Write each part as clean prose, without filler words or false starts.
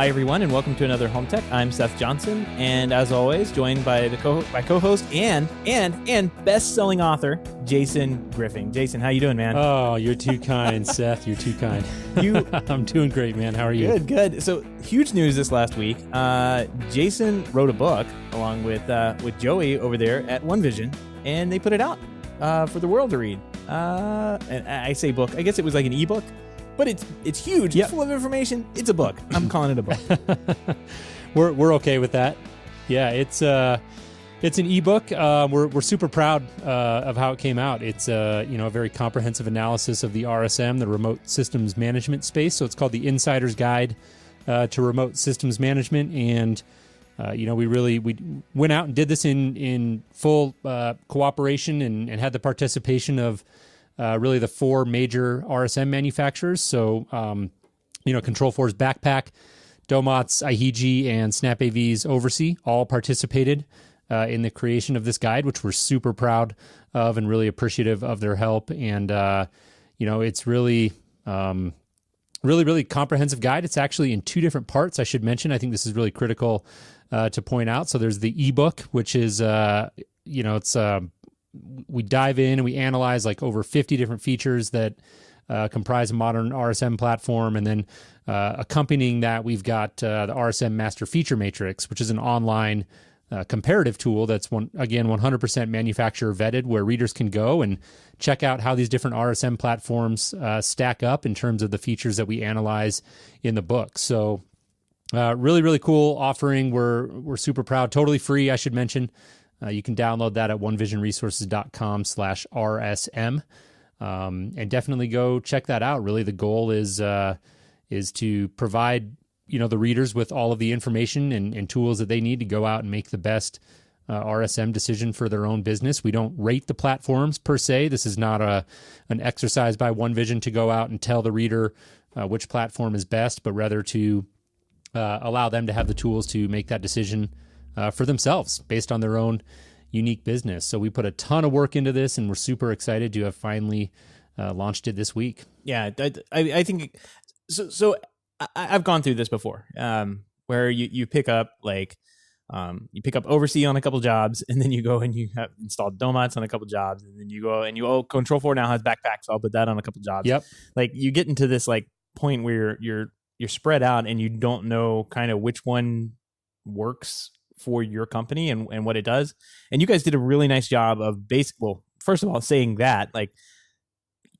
Hi, everyone, and welcome to another Home Tech. I'm Seth Johnson, and as always, joined by my co-host and best-selling author, Jason Griffin. Jason, how you doing, man? Oh, you're too kind, Seth. You're too kind. I'm doing great, man. How are you? Good. So, huge news this last week. Jason wrote a book along with Joey over there at One Vision, and they put it out for the world to read. And I say book. I guess it was like an ebook. But it's huge. Yep. It's full of information. It's a book. I'm calling it a book. We're okay with that. Yeah, it's an ebook. We're super proud of how it came out. It's a very comprehensive analysis of the RSM, the remote systems management space. So it's called the Insider's Guide to Remote Systems Management. And we went out and did this in full cooperation and had the participation of really the four major RSM manufacturers. So, Control4's Backpack, Domot's IHG, and SnapAV's Oversea all participated in the creation of this guide, which we're super proud of and really appreciative of their help. And, it's really, really comprehensive guide. It's actually in two different parts, I should mention. I think this is really critical to point out. So there's the ebook, which is, we dive in and we analyze like over 50 different features that comprise a modern RSM platform. And then accompanying that, we've got the RSM Master Feature Matrix, which is an online comparative tool that's 100% manufacturer vetted, where readers can go and check out how these different RSM platforms stack up in terms of the features that we analyze in the book. So really cool offering. We're super proud. Totally free, I should mention. You can download that at onevisionresources.com/RSM, and definitely go check that out. Really, the goal is to provide the readers with all of the information and tools that they need to go out and make the best RSM decision for their own business. We don't rate the platforms per se. This is not an exercise by One Vision to go out and tell the reader which platform is best, but rather to allow them to have the tools to make that decision for themselves based on their own unique business. So we put a ton of work into this, and we're super excited to have finally launched it this week. Yeah, I think so. I've gone through this before, where you pick up Oversea on a couple jobs, and then you go and you have installed Domots on a couple jobs, and then you go and Control4 now has Backpack, so I'll put that on a couple jobs. Yep. Like you get into this like point where you're spread out and you don't know kind of which one works for your company and what it does. And you guys did a really nice job of first of all, saying that like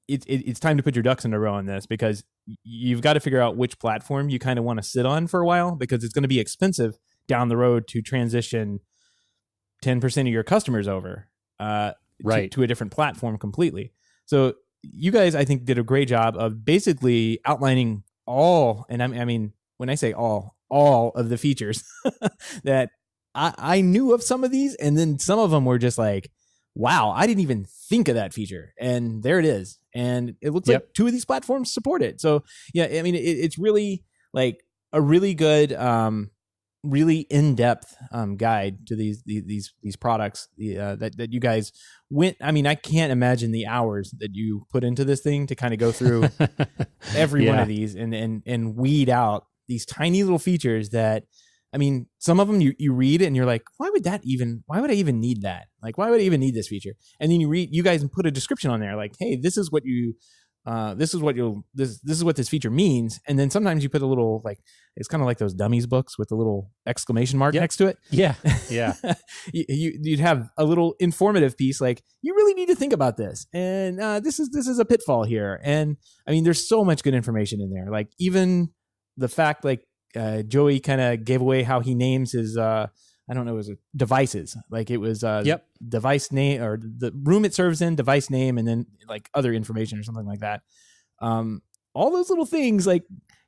it's time to put your ducks in a row on this, because you've got to figure out which platform you kind of want to sit on for a while, because it's going to be expensive down the road to transition 10% of your customers over to a different platform completely. So you guys, I think, did a great job of basically outlining all, and I mean, when I say all of the features that I knew of some of these, and then some of them were just like, wow, I didn't even think of that feature. And there it is. And it looks like two of these platforms support it. So yeah, I mean, it's really like a really good, really in-depth guide to these products that you guys went. I mean, I can't imagine the hours that you put into this thing to kind of go through every one of these and weed out these tiny little features that, I mean, some of them you read and you're like, why would I even need that? Like, why would I even need this feature? And then you guys put a description on there like, hey, this is what this is what this feature means. And then sometimes you put a little, like, it's kind of like those dummies books with a little exclamation mark next to it. Yeah. You'd have a little informative piece like, you really need to think about this. And this is a pitfall here. And I mean, there's so much good information in there. Like even the fact, like, Joey kind of gave away how he names his, I don't know, devices. Like it was device name, or the room it serves in, device name, and then like other information or something like that. All those little things, like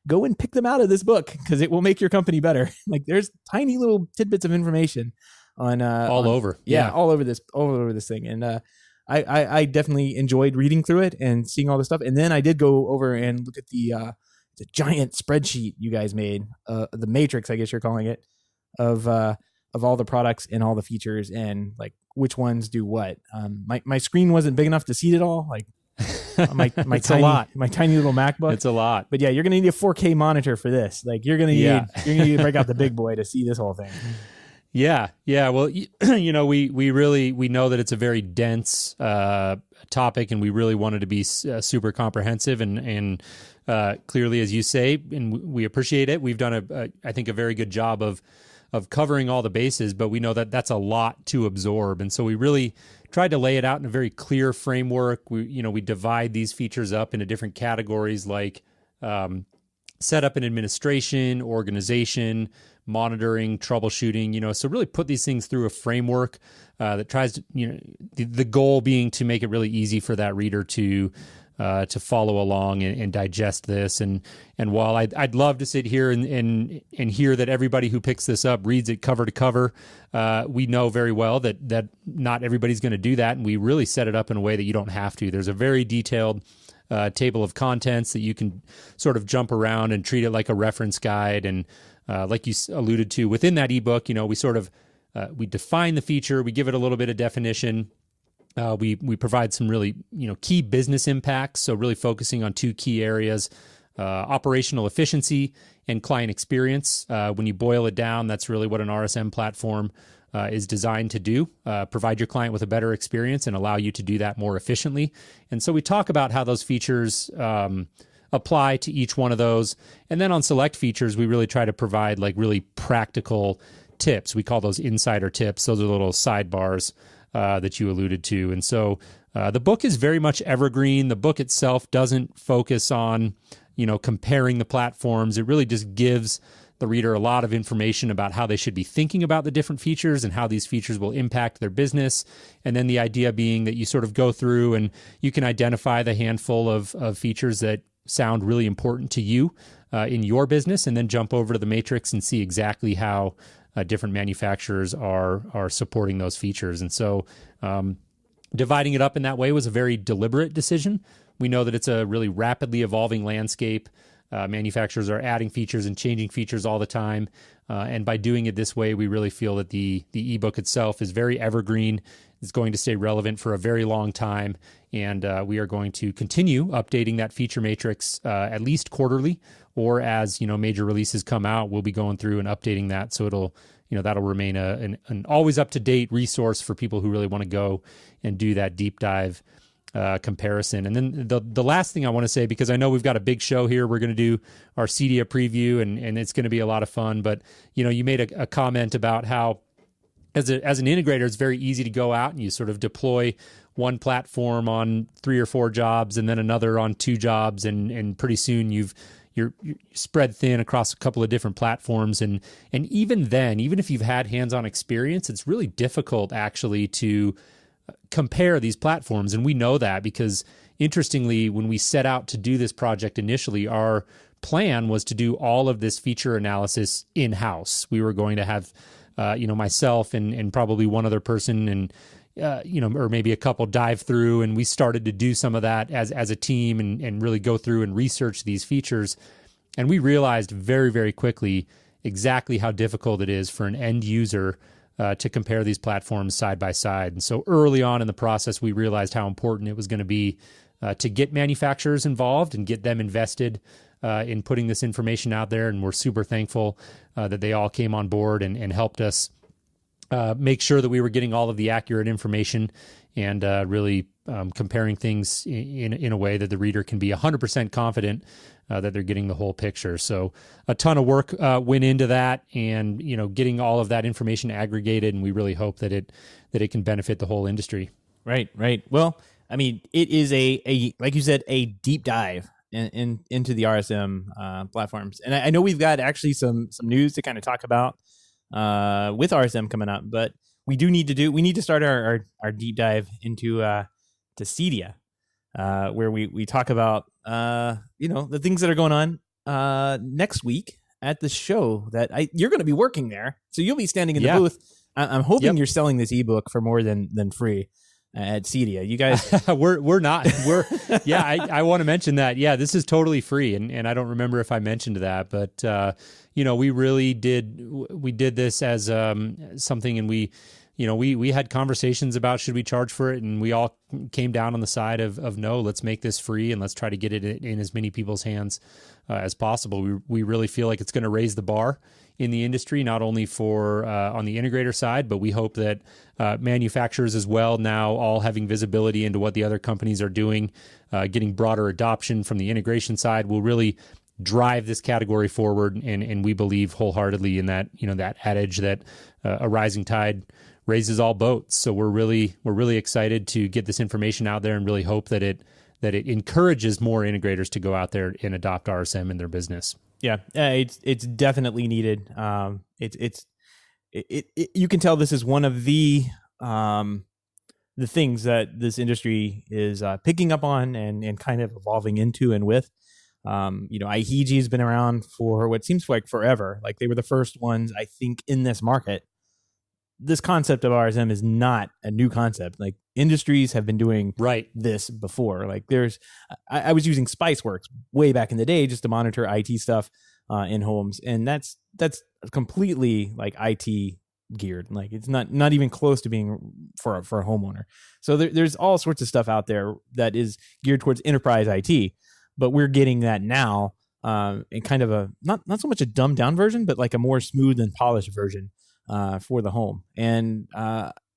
go and pick them out of this book, because it will make your company better. Like there's tiny little tidbits of information on all over this thing. And I definitely enjoyed reading through it and seeing all this stuff. And then I did go over and look at the giant spreadsheet you guys made, the matrix, I guess you're calling it, of all the products and all the features and like which ones do what. My screen wasn't big enough to see it all. Like my It's a lot. my tiny little MacBook. It's a lot. But yeah, you're gonna need a 4K monitor for this. Like you're gonna need to break out the big boy to see this whole thing. Yeah. Well, we know that it's a very dense topic, and we really wanted to be super comprehensive and clearly, as you say, and we appreciate it. We've done I think a very good job of covering all the bases, but we know that that's a lot to absorb, and so we really tried to lay it out in a very clear framework. We divide these features up into different categories like setup and administration, organization, monitoring, troubleshooting, so really put these things through a framework that tries to, the goal being to make it really easy for that reader to follow along and digest this. And while I'd love to sit here and hear that everybody who picks this up reads it cover to cover, we know very well that not everybody's going to do that. And we really set it up in a way that you don't have to. There's a very detailed table of contents that you can sort of jump around and treat it like a reference guide. And like you alluded to, within that ebook, we sort of we define the feature, we give it a little bit of definition. We provide some really key business impacts, so really focusing on two key areas: operational efficiency and client experience. When you boil it down, that's really what an RSM platform is designed to do: provide your client with a better experience and allow you to do that more efficiently. And so we talk about how those features apply to each one of those. And then on select features, we really try to provide like really practical tips. We call those insider tips. Those are little sidebars that you alluded to. And so the book is very much evergreen. The book itself doesn't focus on, comparing the platforms. It really just gives the reader a lot of information about how they should be thinking about the different features and how these features will impact their business. And then the idea being that you sort of go through and you can identify the handful of features that sound really important to you in your business, and then jump over to the matrix and see exactly how different manufacturers are supporting those features. And so dividing it up in that way was a very deliberate decision. We know that it's a really rapidly evolving landscape. Manufacturers are adding features and changing features all the time. And by doing it this way, we really feel that the ebook itself is very evergreen. It's going to stay relevant for a very long time. And we are going to continue updating that feature matrix at least quarterly, or as major releases come out, we'll be going through and updating that. So that'll remain an always up-to-date resource for people who really want to go and do that deep dive comparison. And then the last thing I want to say, because I know we've got a big show here, we're going to do our CEDIA preview, and it's going to be a lot of fun. But you made a comment about how as an integrator, it's very easy to go out and you sort of deploy one platform on 3 or 4 jobs and then another on 2 jobs, and pretty soon you're spread thin across a couple of different platforms. And even then, even if you've had hands-on experience, it's really difficult actually to compare these platforms. And we know that because, interestingly, when we set out to do this project initially, our plan was to do all of this feature analysis in-house. We were going to have myself and probably one other person and or maybe a couple dive through, and we started to do some of that as a team and really go through and research these features. And we realized very, very quickly exactly how difficult it is for an end user to compare these platforms side by side. And so early on in the process, we realized how important it was going to be to get manufacturers involved and get them invested in putting this information out there. And we're super thankful that they all came on board and helped us make sure that we were getting all of the accurate information and really comparing things in a way that the reader can be 100% confident that they're getting the whole picture. So a ton of work went into that, and getting all of that information aggregated, and we really hope that it can benefit the whole industry. Right. Well, I mean, it is a like you said, a deep dive into the RSM platforms, and I know we've got actually some news to kind of talk about with RSM coming up, but we need to start our deep dive into to CEDIA, where we talk about the things that are going on next week at the show that you're going to be working there, so you'll be standing in the booth. I'm hoping you're selling this ebook for more than free at CEDIA. You guys, we're not. I want to mention that. Yeah, this is totally free, and I don't remember if I mentioned that, but we really did. We did this as something, and we we had conversations about should we charge for it, and we all came down on the side of no, let's make this free and let's try to get it in as many people's hands as possible. We really feel like it's going to raise the bar in the industry, not only for on the integrator side, but we hope that manufacturers as well, now all having visibility into what the other companies are doing, getting broader adoption from the integration side, will really drive this category forward. And we believe wholeheartedly in that, that adage that a rising tide raises all boats. So we're really excited to get this information out there and really hope that it encourages more integrators to go out there and adopt RSM in their business. Yeah, it's definitely needed. You can tell this is one of the things that this industry is picking up on and kind of evolving into and with. IHG has been around for what seems like forever. Like they were the first ones, I think, in this market. This concept of RSM is not a new concept. Like industries have been doing this before. Like I was using Spiceworks way back in the day just to monitor IT stuff in homes, and that's completely like IT geared. Like it's not even close to being for a homeowner. So there's all sorts of stuff out there that is geared towards enterprise IT, but we're getting that now in kind of a not so much a dumbed down version, but like a more smooth and polished version for the home. And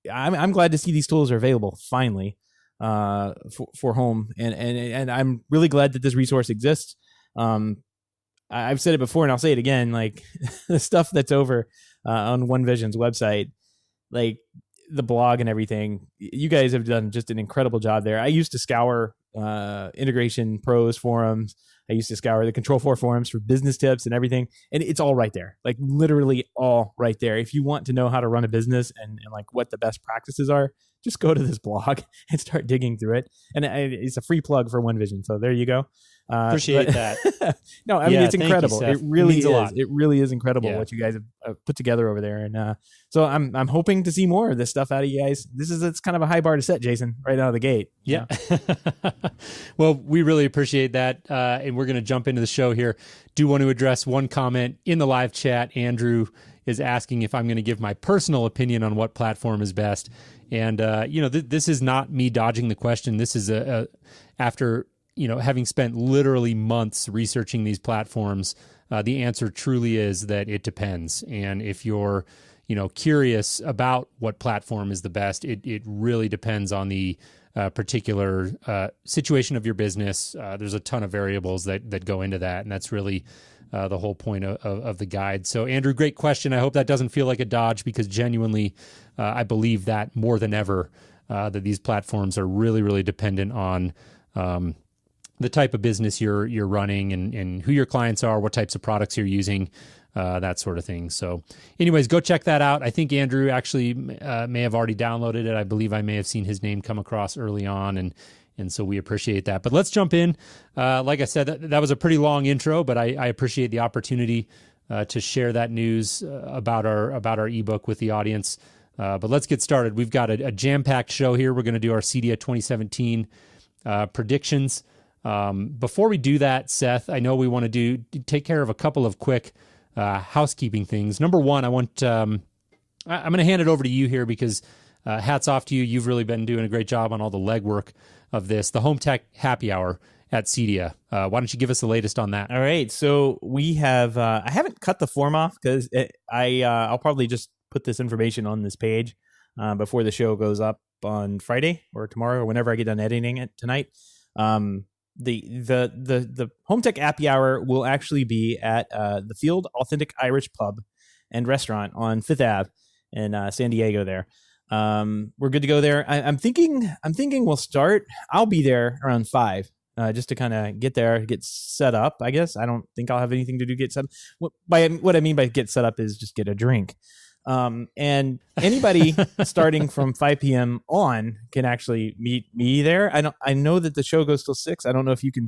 I'm glad to see these tools are available finally for home. And I'm really glad that this resource exists. I've said it before and I'll say it again, like the stuff that's over on One Vision's website, like the blog and everything, you guys have done just an incredible job there. I used to scour Integration Pros forums. I used to scour the Control4 forums for business tips and everything. And it's all right there, like literally all right there. If you want to know how to run a business and like what the best practices are, just go to this blog and start digging through it. And it's a free plug for One Vision. So there you go. Appreciate that. No, I mean, it's incredible. You, it really is. It really is incredible what you guys have put together over there. And so I'm hoping to see more of this stuff out of you guys. It's kind of a high bar to set, Jason, right out of the gate. Yeah. Well, we really appreciate that. And we're going to jump into the show here. Do want to address one comment in the live chat. Andrew is asking if I'm going to give my personal opinion on what platform is best. And, this is not me dodging the question. This is after having spent literally months researching these platforms, the answer truly is that it depends. And if you're, curious about what platform is the best, it really depends on the particular situation of your business. There's a ton of variables that go into that, and that's really the whole point of the guide. So, Andrew, great question. I hope that doesn't feel like a dodge, because genuinely, I believe that more than ever, that these platforms are really, really dependent on the type of business you're running and who your clients are, what types of products you're using, that sort of thing. So anyways, go check that out. I think Andrew actually may have already downloaded it. I believe I may have seen his name come across early on, and so we appreciate that. But let's jump in. Like I said, that was a pretty long intro, but I appreciate the opportunity to share that news about our ebook with the audience. But let's get started. We've got a jam-packed show here. We're going to do our CEDIA 2017 predictions. Before we do that, Seth, I know we want to take care of a couple of quick housekeeping things. Number one, I'm going to hand it over to you here, because hats off to you. You've really been doing a great job on all the legwork of this. The HomeTech Happy Hour at CEDIA. Why don't you give us the latest on that? All right. So we have, I haven't cut the form off, because I'll probably just put this information on this page before the show goes up on Friday or tomorrow, or whenever I get done editing it tonight. The HomeTech Happy Hour will actually be at the Field Authentic Irish Pub and Restaurant on Fifth Ave in San Diego. There, we're good to go there. I'm thinking we'll start. I'll be there around 5, just to kind of get there, get set up. I guess I don't think I'll have anything to do get set up. What I mean by get set up is just get a drink. And anybody starting from 5 p.m. on can actually meet me there. I know that the show goes till 6. I don't know if you can,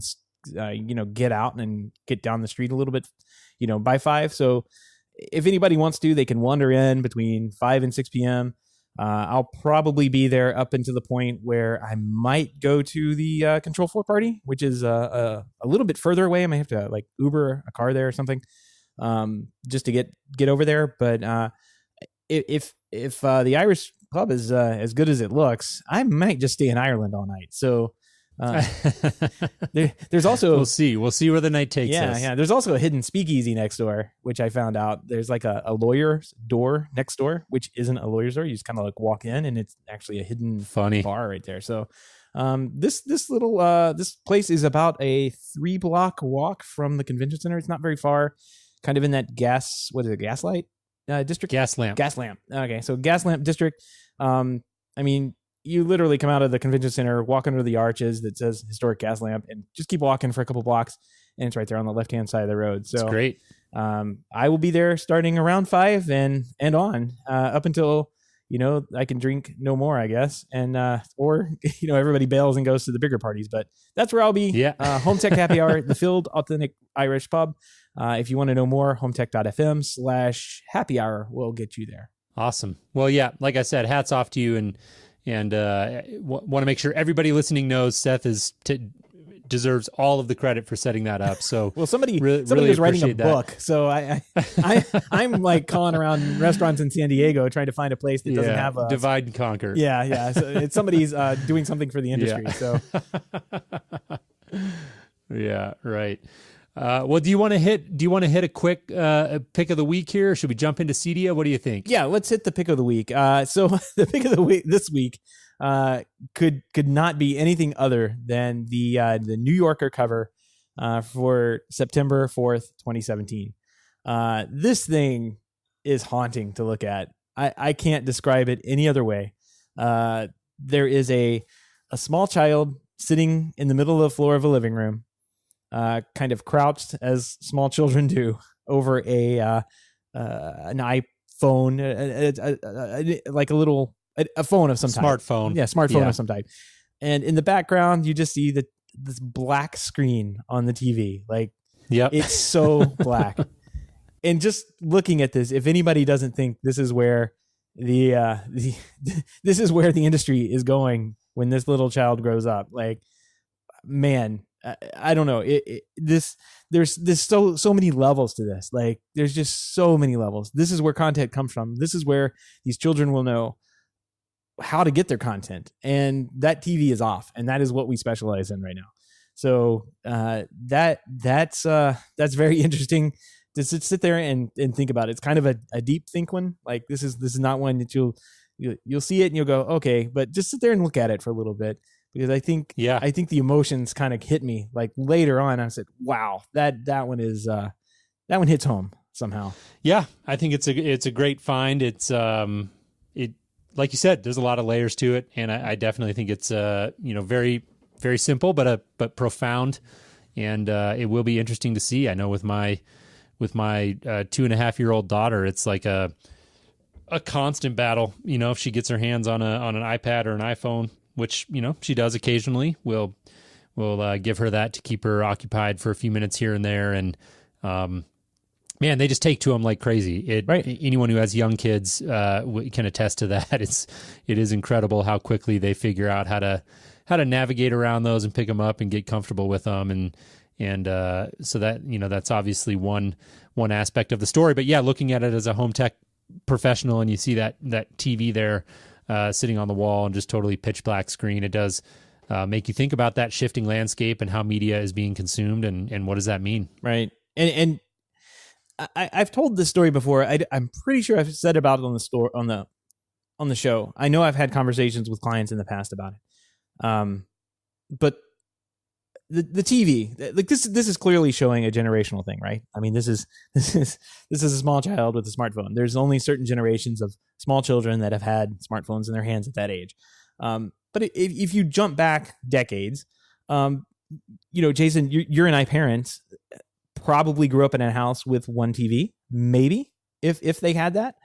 get out and get down the street a little bit, by 5. So if anybody wants to, they can wander in between 5 and 6 p.m. I'll probably be there up until the point where I might go to the Control4 party, which is a little bit further away. I may have to like Uber a car there or something, just to get over there. But if the Irish pub is as good as it looks, I might just stay in Ireland all night. So there's also we'll see where the night takes us. Yeah. There's also a hidden speakeasy next door, which I found out. There's like a lawyer's door next door, which isn't a lawyer's door. You just kind of like walk in, and it's actually a hidden bar right there. So this place is about a 3-block walk from the convention center. It's not very far, kind of in that gaslight district? Gas lamp. Okay, so Gaslamp district. I mean, you literally come out of the convention center, walk under the arches that says Historic Gaslamp, and just keep walking for a couple blocks, and it's right there on the left-hand side of the road. So it's great. I will be there starting around 5 and on up until I can drink no more, I guess, and or everybody bails and goes to the bigger parties. But that's where I'll be. Yeah. HomeTech Happy Hour, the Field Authentic Irish Pub. If you want to know more, HomeTech.fm/happy hour will get you there. Awesome. Well, yeah, like I said, hats off to you, and want to make sure everybody listening knows Seth deserves all of the credit for setting that up. So well, somebody really was writing a that. book, so I'm like calling around restaurants in San Diego trying to find a place that doesn't have a divide and conquer. Yeah. So it's somebody's doing something for the industry. Yeah. So yeah, right. Well, do you want to hit a quick pick of the week here? Or should we jump into CEDIA? What do you think? Yeah, let's hit the pick of the week. So the pick of the week this week could not be anything other than the New Yorker cover for September 4th, 2017. This thing is haunting to look at. I can't describe it any other way. There is a small child sitting in the middle of the floor of a living room, kind of crouched as small children do over an iPhone, like a phone of some type. Smartphone. Yeah, smartphone of some type. And in the background, you just see this black screen on the TV. Like, yep. It's so black. And just looking at this, if anybody doesn't think this is where this is where the industry is going when this little child grows up, like, man, I don't know. There's so many levels to this. Like, there's just so many levels. This is where content comes from. This is where these children will know how to get their content, and that TV is off, and that is what we specialize in right now. So that's very interesting to sit there and think about. It's kind of a deep think one. Like, this is not one that you'll see it and you'll go, okay, but just sit there and look at it for a little bit. Because I think the emotions kind of hit me like later on. I said, "Wow, that one hits home somehow." Yeah, I think it's a great find. It's like you said, there's a lot of layers to it, and I definitely think it's very, very simple but profound, and it will be interesting to see. I know with my 2.5-year-old daughter, it's like a constant battle. If she gets her hands on an iPad or an iPhone, which, she does occasionally, we'll give her that to keep her occupied for a few minutes here and there. And, man, they just take to them like crazy. Right. Anyone who has young kids can attest to that. It is incredible how quickly they figure out how to navigate around those and pick them up and get comfortable with them. And so that, that's obviously one aspect of the story. But yeah, looking at it as a home tech professional, and you see that TV there, sitting on the wall and just totally pitch black screen, it does make you think about that shifting landscape and how media is being consumed, and what does that mean? Right. And I've told this story before. I'm pretty sure I've said about it on the show. I know I've had conversations with clients in the past about it. But the TV, like this is clearly showing a generational thing, right? I mean, this is a small child with a smartphone. There's only certain generations of small children that have had smartphones in their hands at that age. But if you jump back decades, Jason, you're and I parents probably grew up in a house with one TV, maybe if they had that,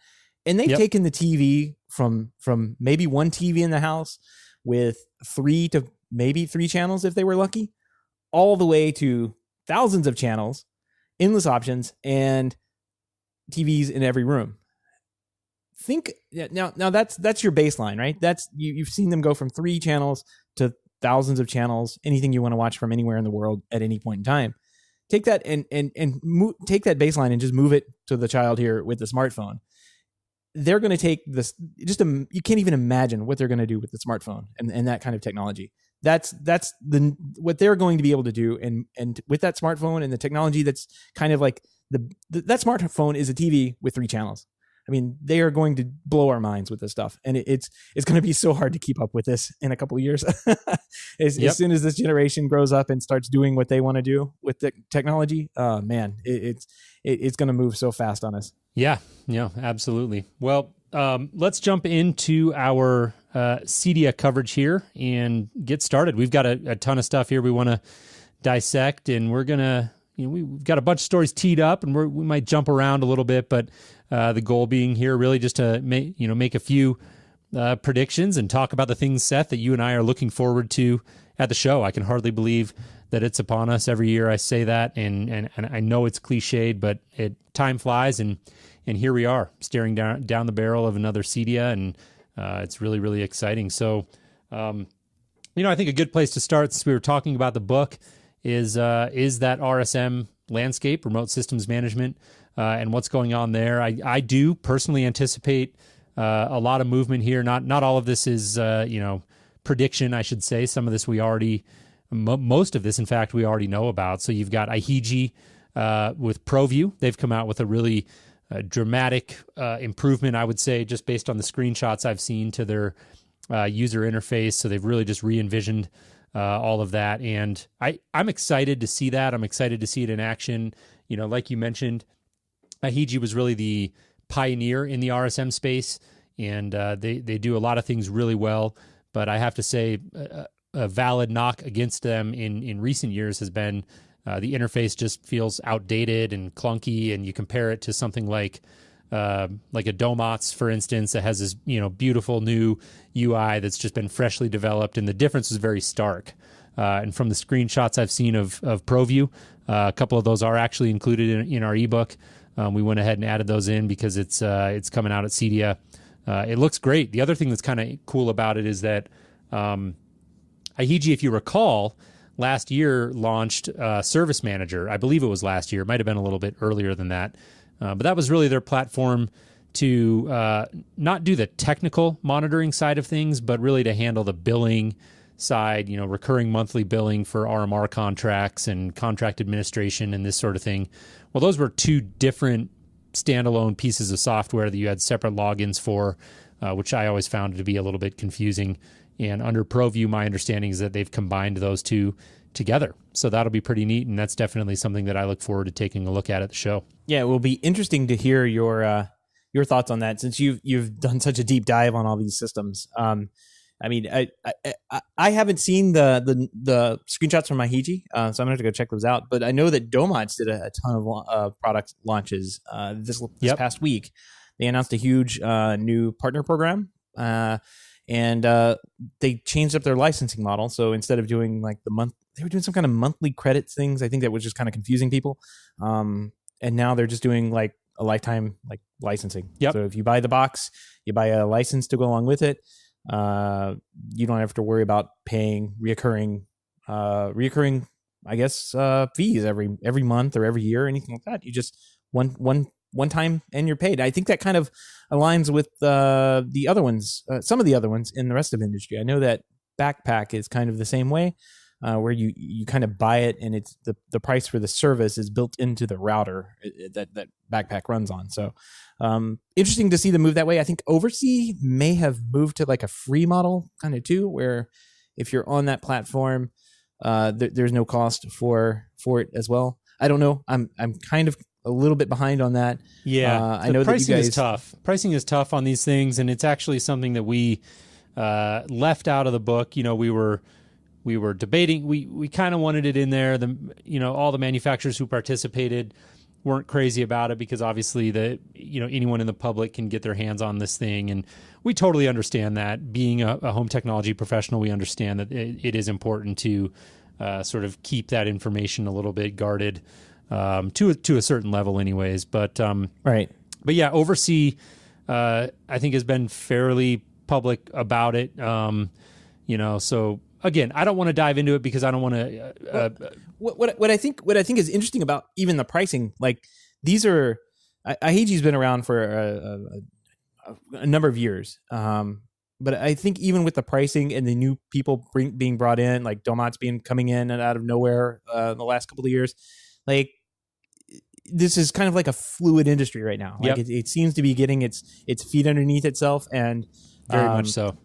and they've taken the TV from maybe one TV in the house with 3 to maybe 3 channels if they were lucky, all the way to thousands of channels, endless options, and TVs in every room. Now that's your baseline, right? That's you've seen them go from 3 channels to thousands of channels, anything you want to watch from anywhere in the world at any point in time. Take that and take that baseline and just move it to the child here with the smartphone. they're going to take this, you can't even imagine what they're going to do with the smartphone and that kind of technology. That's what they're going to be able to do. And with that smartphone and the technology, that's kind of like that smartphone is a TV with 3 channels. I mean, they are going to blow our minds with this stuff, and it's going to be so hard to keep up with this in a couple of years. As soon as this generation grows up and starts doing what they want to do with the technology, man, it's going to move so fast on us. Yeah, absolutely. Well, let's jump into our CEDIA coverage here and get started. We've got a ton of stuff here we want to dissect, and we're gonna. We've got a bunch of stories teed up, and we might jump around a little bit, but the goal being here really just to make a few predictions and talk about the things, Seth, that you and I are looking forward to at the show. I can hardly believe that it's upon us. Every year I say that, and I know it's cliched, but time flies, and here we are staring down the barrel of another CEDIA, and it's really, really exciting. So, I think a good place to start, since we were talking about the book, is that RSM landscape, remote systems management, and what's going on there. I do personally anticipate a lot of movement here. Not all of this is prediction, I should say. Some of this most of this, in fact, we already know about. So you've got IHG with ProView. They've come out with a really dramatic improvement, I would say, just based on the screenshots I've seen to their user interface. So they've really just re-envisioned all of that. And I'm excited to see that. I'm excited to see it in action. Like you mentioned, IHG was really the pioneer in the RSM space, and they do a lot of things really well. But I have to say, a valid knock against them in recent years has been the interface just feels outdated and clunky, and you compare it to something like a Domots, for instance, that has this beautiful new UI that's just been freshly developed, and the difference is very stark. And from the screenshots I've seen of ProView, a couple of those are actually included in our ebook. We went ahead and added those in because it's coming out at CEDIA. It looks great. The other thing that's kind of cool about it is that IHG, if you recall, last year launched Service Manager. I believe it was last year. It might have been a little bit earlier than that. But that was really their platform to not do the technical monitoring side of things, but really to handle the billing side, recurring monthly billing for RMR contracts and contract administration and this sort of thing. Well, those were 2 different standalone pieces of software that you had separate logins for, which I always found to be a little bit confusing. And under ProView, my understanding is that they've combined those 2 together. So that'll be pretty neat, and that's definitely something that I look forward to taking a look at the show. Yeah, it will be interesting to hear your thoughts on that, since you've done such a deep dive on all these systems. I haven't seen the screenshots from IHG, so I'm gonna have to go check those out. But I know that Domots did a ton of product launches this past week. They announced a huge new partner program. And they changed up their licensing model. So instead of doing like they were doing some kind of monthly credit things. I think that was just kind of confusing people. And now they're just doing like a lifetime licensing. Yep. So if you buy the box, you buy a license to go along with it. You don't have to worry about paying reoccurring, I guess, fees every month or every year or anything like that. You just one time and you're paid. I think that kind of aligns with the other ones, some of the other ones in the rest of industry. I know that Backpack is kind of the same way, where you kind of buy it and it's the price for the service is built into the router that Backpack runs on. So interesting to see them move that way. I think Oversea may have moved to like a free model kind of too, where if you're on that platform, there's no cost for it as well. I don't know. I'm kind of a little bit behind on that. Yeah, I know pricing that you guys is tough. Pricing is tough on these things, and it's actually something that we left out of the book. We were debating. We kind of wanted it in there. All the manufacturers who participated weren't crazy about it because obviously anyone in the public can get their hands on this thing, and we totally understand that. Being a home technology professional, we understand that it is important to sort of keep that information a little bit guarded. To a certain level anyways, but right. But yeah, Oversea I think has been fairly public about it. So again, I don't want to dive into it because I don't want to what I think is interesting about even the pricing, like these are IHG's been around for a number of years. But I think even with the pricing and the new people being brought in, like Domot's coming in and out of nowhere the last couple of years, like this is kind of like a fluid industry right now. Like it seems to be getting its feet underneath itself, and very much so.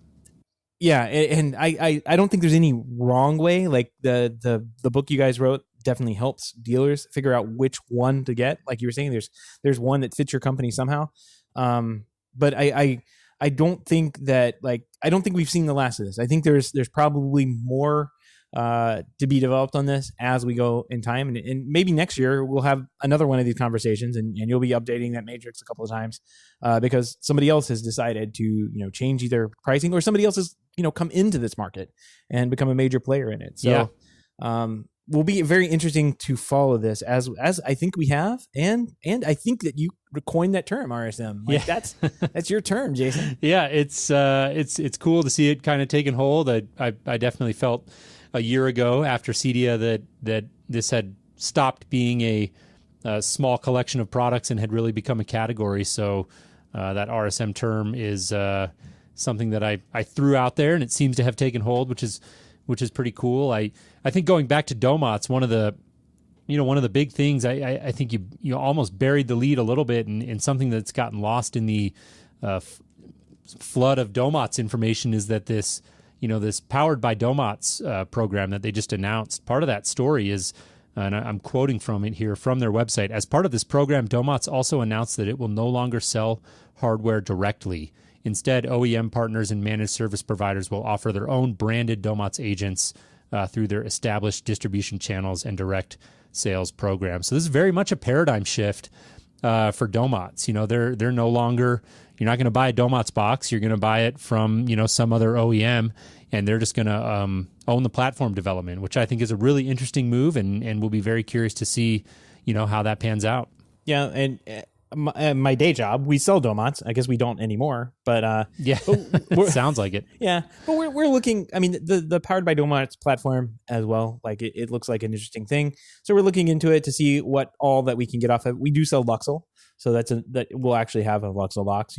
Yeah, and I don't think there's any wrong way. Like the book you guys wrote definitely helps dealers figure out which one to get. Like you were saying, there's one that fits your company somehow. But I don't think that, like, I don't think we've seen the last of this. I think there's probably more to be developed on this as we go in time, and maybe next year we'll have another one of these conversations, and you'll be updating that matrix a couple of times because somebody else has decided to change either pricing, or somebody else has come into this market and become a major player in it. So will be very interesting to follow this as I think we have, and I think that you coined that term RSM. Like that's your term, Jason. Yeah, it's cool to see it kind of taking hold. I definitely felt a year ago after CEDIA that this had stopped being a small collection of products and had really become a category. So that RSM term is something that I threw out there, and it seems to have taken hold, which is pretty cool. I think going back to Domot's, one of the big things, I think you almost buried the lead a little bit in something that's gotten lost in the flood of Domot's information, is that this Powered by Domot's program that they just announced, part of that story is, and I'm quoting from it here from their website, as part of this program, Domot's also announced that it will no longer sell hardware directly. Instead, OEM partners and managed service providers will offer their own branded Domot's agents through their established distribution channels and direct sales programs. So this is very much a paradigm shift for Domot's. They're no longer, you're not going to buy a Domot's box. You're going to buy it from some other OEM, and they're just going to own the platform development, which I think is a really interesting move, and we'll be very curious to see how that pans out. Yeah, and my day job, we sell Domot's. I guess we don't anymore, but sounds like it. Yeah, but we're looking. I mean, the Powered by Domot's platform as well. Like it looks like an interesting thing. So we're looking into it to see what all that we can get off of. We do sell Luxel, so that we'll actually have a Luxel box,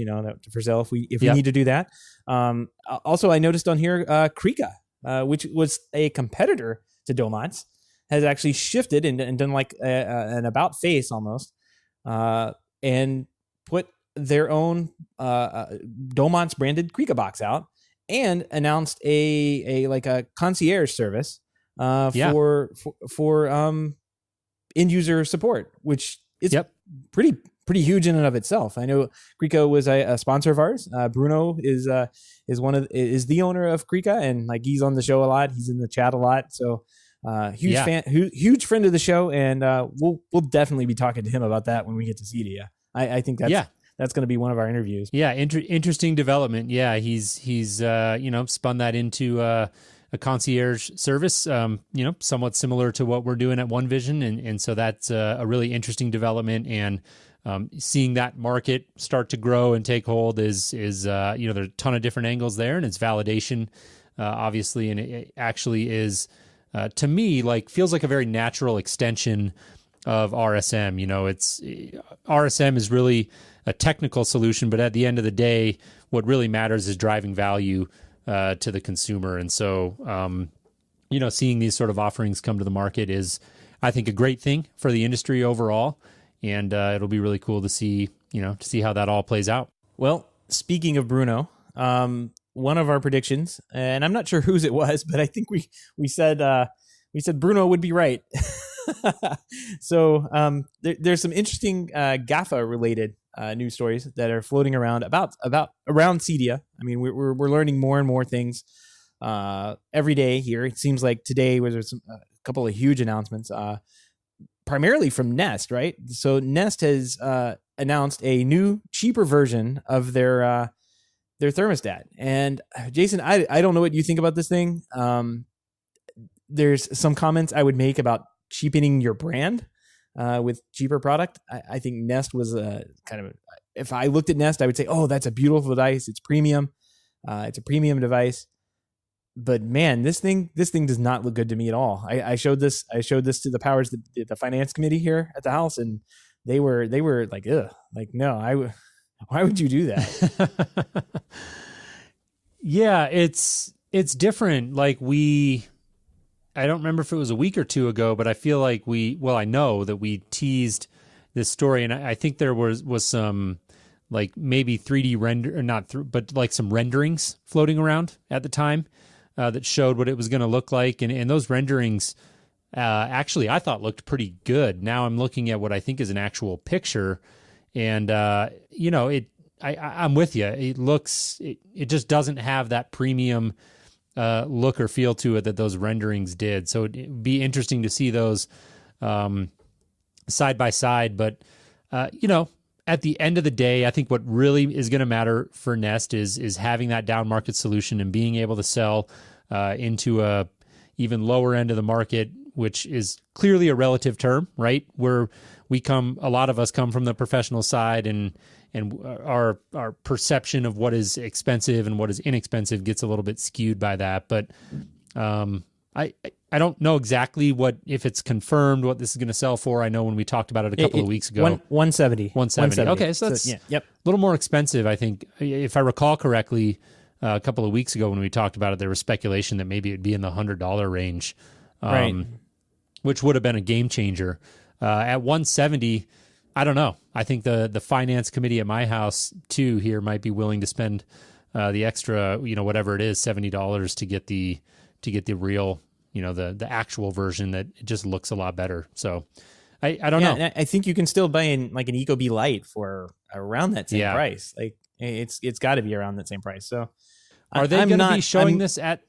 for sale if we need to do that. Also, I noticed on here, Krika, which was a competitor to Domot's, has actually shifted and done like an about face almost. And put their own Domot's branded Krika box out, and announced a concierge service for end user support, which is pretty huge in and of itself. I know Krika was a sponsor of ours. Bruno is the owner of Krika, and like he's on the show a lot. He's in the chat a lot. So huge fan, huge friend of the show, and we'll definitely be talking to him about that when we get to CEDIA. I think that's going to be one of our interviews. Yeah, interesting development. Yeah, he's spun that into a concierge service, somewhat similar to what we're doing at One Vision, and so that's a really interesting development. And seeing that market start to grow and take hold is there's a ton of different angles there, and it's validation, obviously, and it actually is. To me, feels like a very natural extension of RSM. RSM is really a technical solution, but at the end of the day, what really matters is driving value to the consumer. And so, seeing these sort of offerings come to the market is, I think, a great thing for the industry overall. And it'll be really cool to see how that all plays out. Well, speaking of Bruno, one of our predictions, and I'm not sure whose it was, but I think we said Bruno would be right. So there's some interesting GAFA related news stories that are floating around around CEDIA. I mean, we're learning more and more things every day here. It seems like today was a couple of huge announcements, primarily from Nest, right? So Nest has announced a new, cheaper version of their thermostat. And Jason, I don't know what you think about this thing. There's some comments I would make about cheapening your brand with cheaper product. I think Nest was if I looked at Nest, I would say, oh, that's a beautiful device. It's premium. It's a premium device. But man, this thing does not look good to me at all. I showed this to the powers, the finance committee here at the house, and they were like, ugh, like, no, Why would you do that? Yeah, it's different. Like I don't remember if it was a week or two ago, but I feel like I know that we teased this story, and I think there was some like maybe 3D render, or not, but like some renderings floating around at the time that showed what it was going to look like, and those renderings actually I thought looked pretty good. Now I'm looking at what I think is an actual picture, and I'm with you. It looks, it just doesn't have that premium look or feel to it that those renderings did. So it'd be interesting to see those side by side. But, at the end of the day, I think what really is going to matter for Nest is having that down market solution and being able to sell into a even lower end of the market, which is clearly a relative term, right? Where a lot of us come from the professional side, and our perception of what is expensive and what is inexpensive gets a little bit skewed by that. But I don't know exactly if it's confirmed what this is going to sell for. I know when we talked about it a couple of weeks ago. 170. 170. Okay, so that's a little more expensive, I think. If I recall correctly, a couple of weeks ago when we talked about it, there was speculation that maybe it'd be in the $100 range, right, which would have been a game changer. At 170, I don't know. I think the finance committee at my house too here might be willing to spend the extra, whatever it is, $70 to get the real, the actual version that it just looks a lot better. So I don't know. I think you can still buy an Ecobee Lite for around that same price. Like it's got to be around that same price. So are they going to be showing this at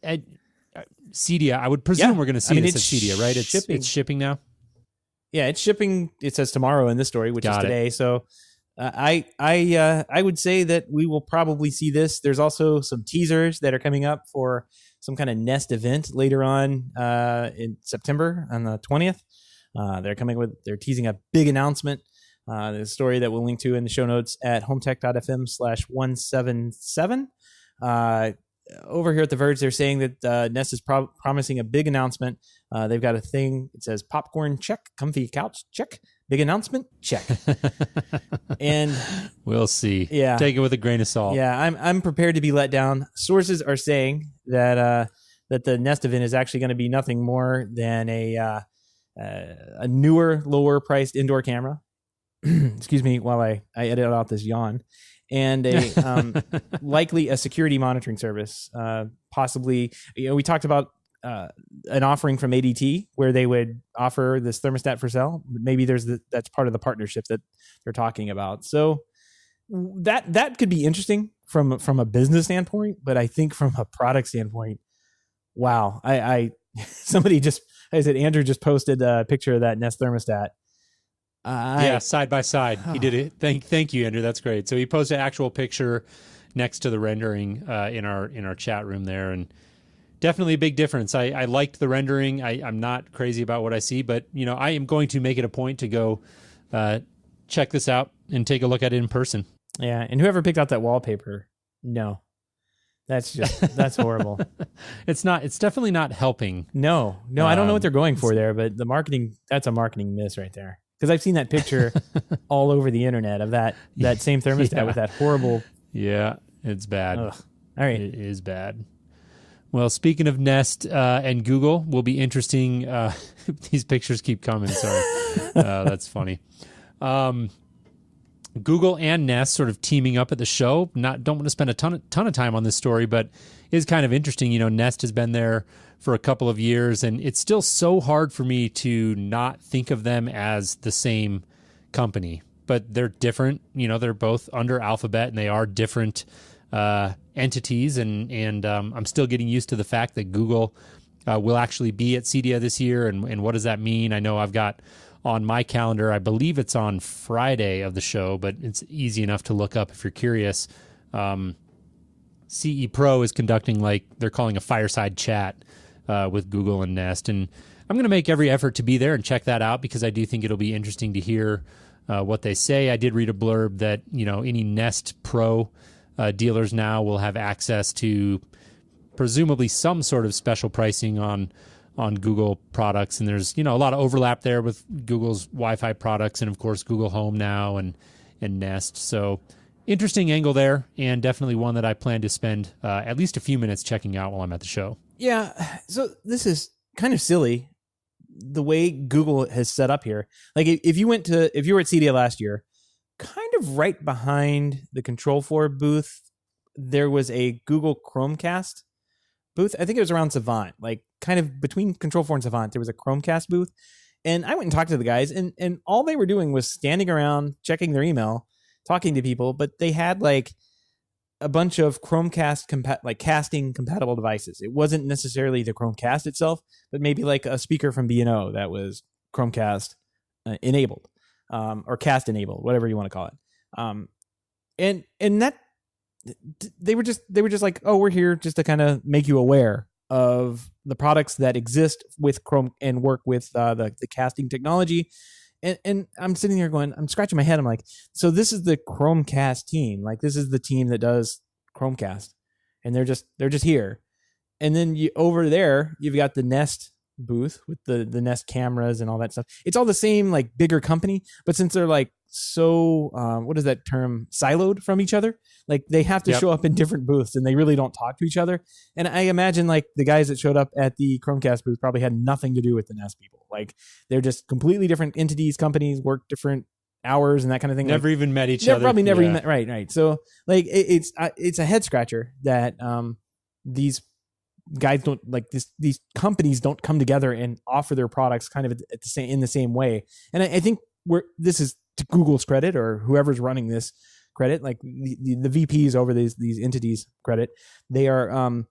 CEDIA? I would presume we're going to see this at CEDIA, right? It's shipping now. Yeah, it's shipping. It says tomorrow in this story, which is today. So I would say that we will probably see this. There's also some teasers that are coming up for some kind of Nest event later on in September on the 20th. They're teasing a big announcement. The story that we'll link to in the show notes at HomeTech.fm/177. Over here at The Verge, they're saying that Nest is promising a big announcement. They've got a thing. It says popcorn, check. Comfy couch, check. Big announcement, check. And we'll see. Yeah, take it with a grain of salt. Yeah, I'm prepared to be let down. Sources are saying that the Nest event is actually going to be nothing more than a newer, lower priced indoor camera. Excuse me while I edit out this yawn. And likely a security monitoring service. Possibly, we talked about an offering from ADT where they would offer this thermostat for sale. Maybe that's part of the partnership that they're talking about. So that could be interesting from a business standpoint, but I think from a product standpoint, wow! Andrew just posted a picture of that Nest thermostat. Side by side. He did it. Thank you, Andrew. That's great. So he posted an actual picture next to the rendering in our chat room there, and definitely a big difference. I liked the rendering. I'm not crazy about what I see, but I am going to make it a point to go check this out and take a look at it in person. Yeah, and whoever picked out that wallpaper, no, that's horrible. It's definitely not helping. No, I don't know what they're going for there, but the marketing, that's a marketing miss right there. Because I've seen that picture all over the internet of that same thermostat with that horrible. Yeah, it's bad. Ugh. All right. It is bad. Well, speaking of Nest and Google, will be interesting. These pictures keep coming. Sorry. That's funny. Google and Nest sort of teaming up at the show. Don't want to spend a ton of time on this story, but it is kind of interesting. Nest has been there for a couple of years, and it's still so hard for me to not think of them as the same company. But they're different. They're both under Alphabet, and they are different entities. And I'm still getting used to the fact that Google will actually be at CEDIA this year. And what does that mean? I know I've got on my calendar, I believe it's on Friday of the show, but it's easy enough to look up if you're curious. CE Pro is conducting they're calling a fireside chat with Google and Nest. And I'm going to make every effort to be there and check that out because I do think it'll be interesting to hear what they say. I did read a blurb that, any Nest Pro dealers now will have access to presumably some sort of special pricing on Google products. And there's, a lot of overlap there with Google's Wi-Fi products and, of course, Google Home now and Nest. So interesting angle there, and definitely one that I plan to spend at least a few minutes checking out while I'm at the show. Yeah. So this is kind of silly the way Google has set up here. Like if you were at CEDIA last year, kind of right behind the Control 4 booth, there was a Google Chromecast booth. I think it was around Savant, like kind of between Control 4 and Savant, there was a Chromecast booth. And I went and talked to the guys, and all they were doing was standing around, checking their email, talking to people, but they had like a bunch of Chromecast like casting compatible devices. It wasn't necessarily the Chromecast itself, but maybe like a speaker from B&O that was Chromecast enabled, or cast enabled, whatever you want to call it. And that they were just like, oh, we're here just to kind of make you aware of the products that exist with Chrome and work with the casting technology. And I'm sitting there going, I'm scratching my head. I'm like, so this is the Chromecast team. Like, this is the team that does Chromecast, and they're just here. And then over there, you've got the Nest booth with the Nest cameras and all that stuff. It's all the same, like, bigger company, but since they're like so what is that term, siloed from each other, like they have to show up in different booths, and they really don't talk to each other. And I imagine like the guys that showed up at the Chromecast booth probably had nothing to do with the Nest people. Like, they're just completely different entities, companies, work different hours and that kind of thing. Never like, even met each other. Probably never even met. Right. So like it's a head scratcher that these guys don't, like, these companies don't come together and offer their products kind of in the same way. And I think this is to Google's credit, or whoever's running this credit, like the VPs over these entities credit, they are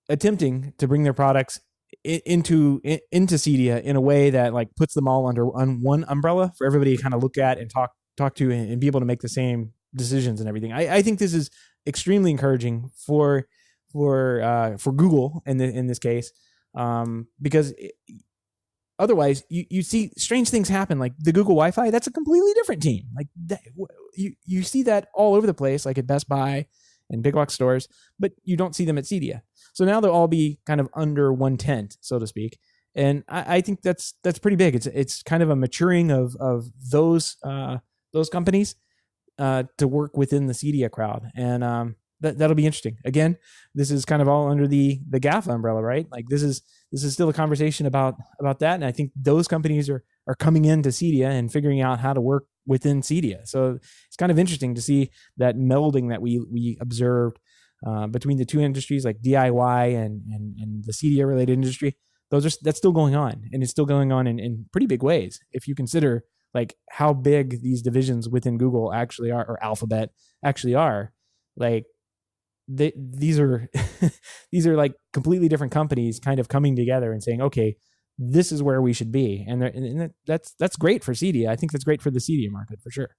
attempting to bring their products into CEDIA in a way that like puts them all under one umbrella for everybody to kind of look at and talk to and be able to make the same decisions and everything. I think this is extremely encouraging for Google in this case, because otherwise you see strange things happen. Like the Google Wi-Fi, that's a completely different team. Like you see that all over the place, like at Best Buy and big box stores, but you don't see them at CEDIA. So now they'll all be kind of under one tent, so to speak. And I think that's pretty big. It's kind of a maturing of those companies to work within the CEDIA crowd. And that'll be interesting. Again, this is kind of all under the GAFA umbrella, right? Like this is still a conversation about that. And I think those companies are coming into CEDIA and figuring out how to work within CEDIA. So it's kind of interesting to see that melding that we observed between the two industries, like DIY and the CEDIA related industry. That's still going on, and it's still going on in pretty big ways. If you consider like how big these divisions within Google actually are, or Alphabet actually are, like these are these are like completely different companies kind of coming together and saying, okay, this is where we should be. And that's great for CEDIA. I think that's great for the CEDIA market for sure.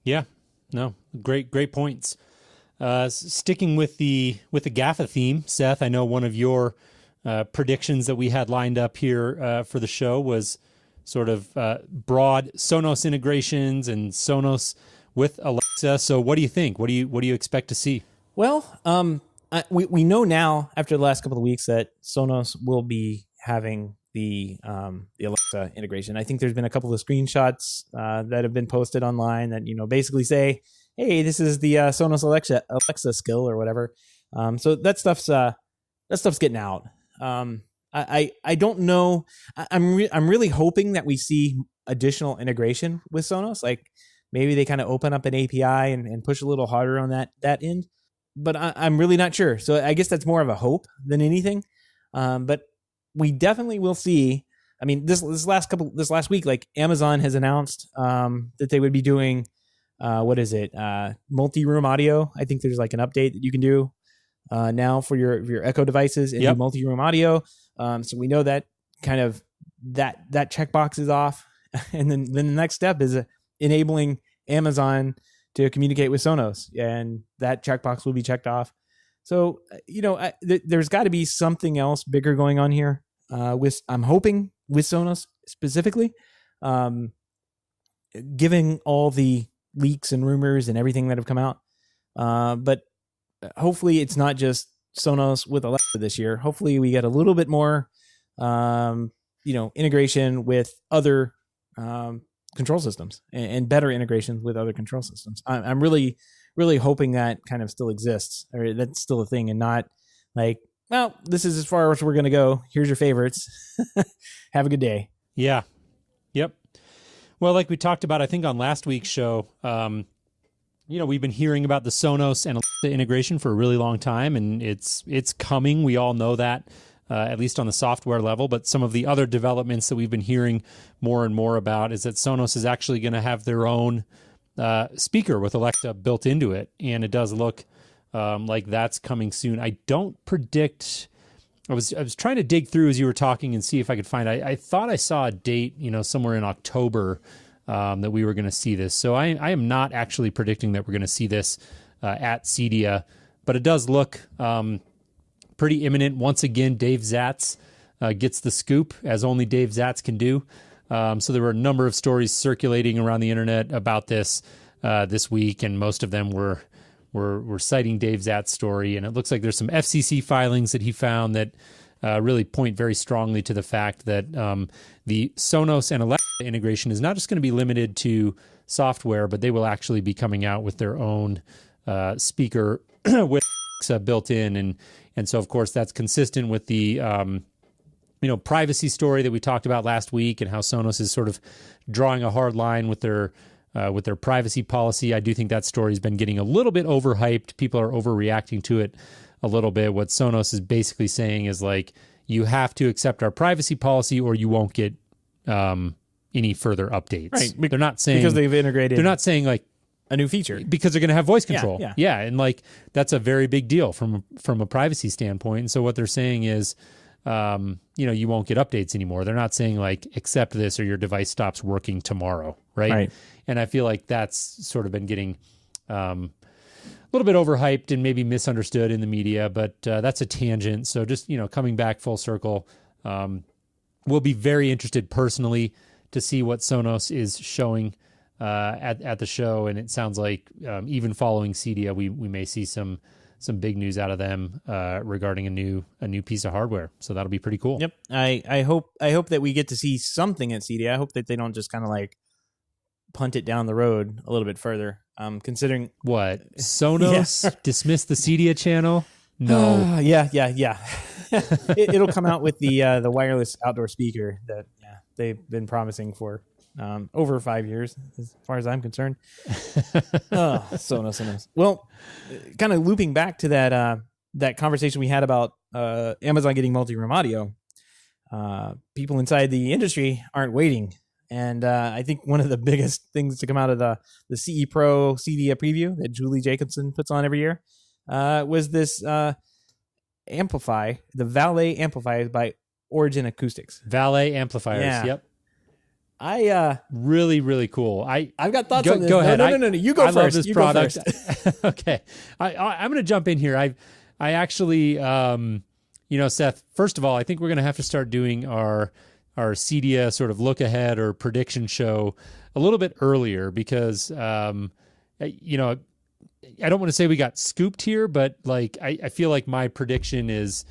Yeah, no, great points. Sticking with the GAFA theme, Seth, I know one of your predictions that we had lined up here for the show was sort of broad Sonos integrations and Sonos with Alexa. So what do you think? What do you expect to see? Well, we know now after the last couple of weeks that Sonos will be having the Alexa integration. I think there's been a couple of screenshots that have been posted online that basically say, hey, this is the Sonos Alexa skill or whatever. So that stuff's getting out. I don't know. I'm really hoping that we see additional integration with Sonos. Like maybe they kind of open up an API and push a little harder on that end. But I'm really not sure. So I guess that's more of a hope than anything. But we definitely will see. I mean, this last week, like Amazon has announced that they would be doing multi-room audio. I think there's like an update that you can do now for your Echo devices and do multi-room audio. So we know that kind of that checkbox is off, and then the next step is enabling Amazon to communicate with Sonos, and that checkbox will be checked off. So there's got to be something else bigger going on here. I'm hoping with Sonos specifically, given all the leaks and rumors and everything that have come out. But hopefully it's not just Sonos with Alexa this year. Hopefully we get a little bit more, integration with other control systems and better integrations with other control systems. I'm really, really hoping that kind of still exists, or that's still a thing, and not like, well, this is as far as we're going to go. Here's your favorites. Have a good day. Yeah. Yep. Well, like we talked about, I think on last week's show, we've been hearing about the Sonos and Alexa integration for a really long time, and it's coming. We all know that, at least on the software level. But some of the other developments that we've been hearing more and more about is that Sonos is actually going to have their own speaker with Alexa built into it, and it does look like that's coming soon. I don't predict. I was trying to dig through as you were talking and see if I could find. I thought I saw a date, somewhere in October, that we were going to see this. So I am not actually predicting that we're going to see this at CEDIA, but it does look pretty imminent. Once again, Dave Zatz gets the scoop, as only Dave Zatz can do. So there were a number of stories circulating around the internet about this week, and most of them were citing Dave Zatz's story. And it looks like there's some FCC filings that he found that really point very strongly to the fact that the Sonos and Alexa integration is not just going to be limited to software, but they will actually be coming out with their own speaker with Alexa built in. And so, of course, that's consistent with the privacy story that we talked about last week, and how Sonos is sort of drawing a hard line with their privacy policy. I do think that story has been getting a little bit overhyped. People are overreacting to it a little bit. What Sonos is basically saying is like, you have to accept our privacy policy or you won't get any further updates. Right. They're not saying because they've integrated. They're not saying like a new feature, because they're going to have voice control. Yeah. And like that's a very big deal from a privacy standpoint. And so what they're saying is, you won't get updates anymore. They're not saying like, accept this or your device stops working tomorrow. Right. And I feel like that's sort of been getting a little bit overhyped and maybe misunderstood in the media, but that's a tangent. So just, coming back full circle, we'll be very interested personally to see what Sonos is showing at the show. And it sounds like even following CEDIA, we may see some big news out of them regarding a new piece of hardware. So that'll be pretty cool. Yep. I hope that we get to see something at CEDIA. I hope that they don't just kind of like punt it down the road a little bit further. Considering what Sonos dismissed the CEDIA channel. No. Yeah. It'll come out with the wireless outdoor speaker that they've been promising for over 5 years, as far as I'm concerned. Sonos. Well, kind of looping back to that conversation we had about Amazon getting multi-room audio. People inside the industry aren't waiting. And I think one of the biggest things to come out of the CE Pro CEDIA preview that Julie Jacobson puts on every year was this Amplify, the Valet Amplify by Origin Acoustics. Valet amplifiers, yeah. Yep. Really, really cool. I've got thoughts on this. Go ahead. No. You go I first. Love this you product. Go first. Okay. I'm going to jump in here. I actually, Seth, first of all, I think we're going to have to start doing our CEDIA sort of look ahead or prediction show a little bit earlier because, I don't want to say we got scooped here, but like, I feel like my prediction is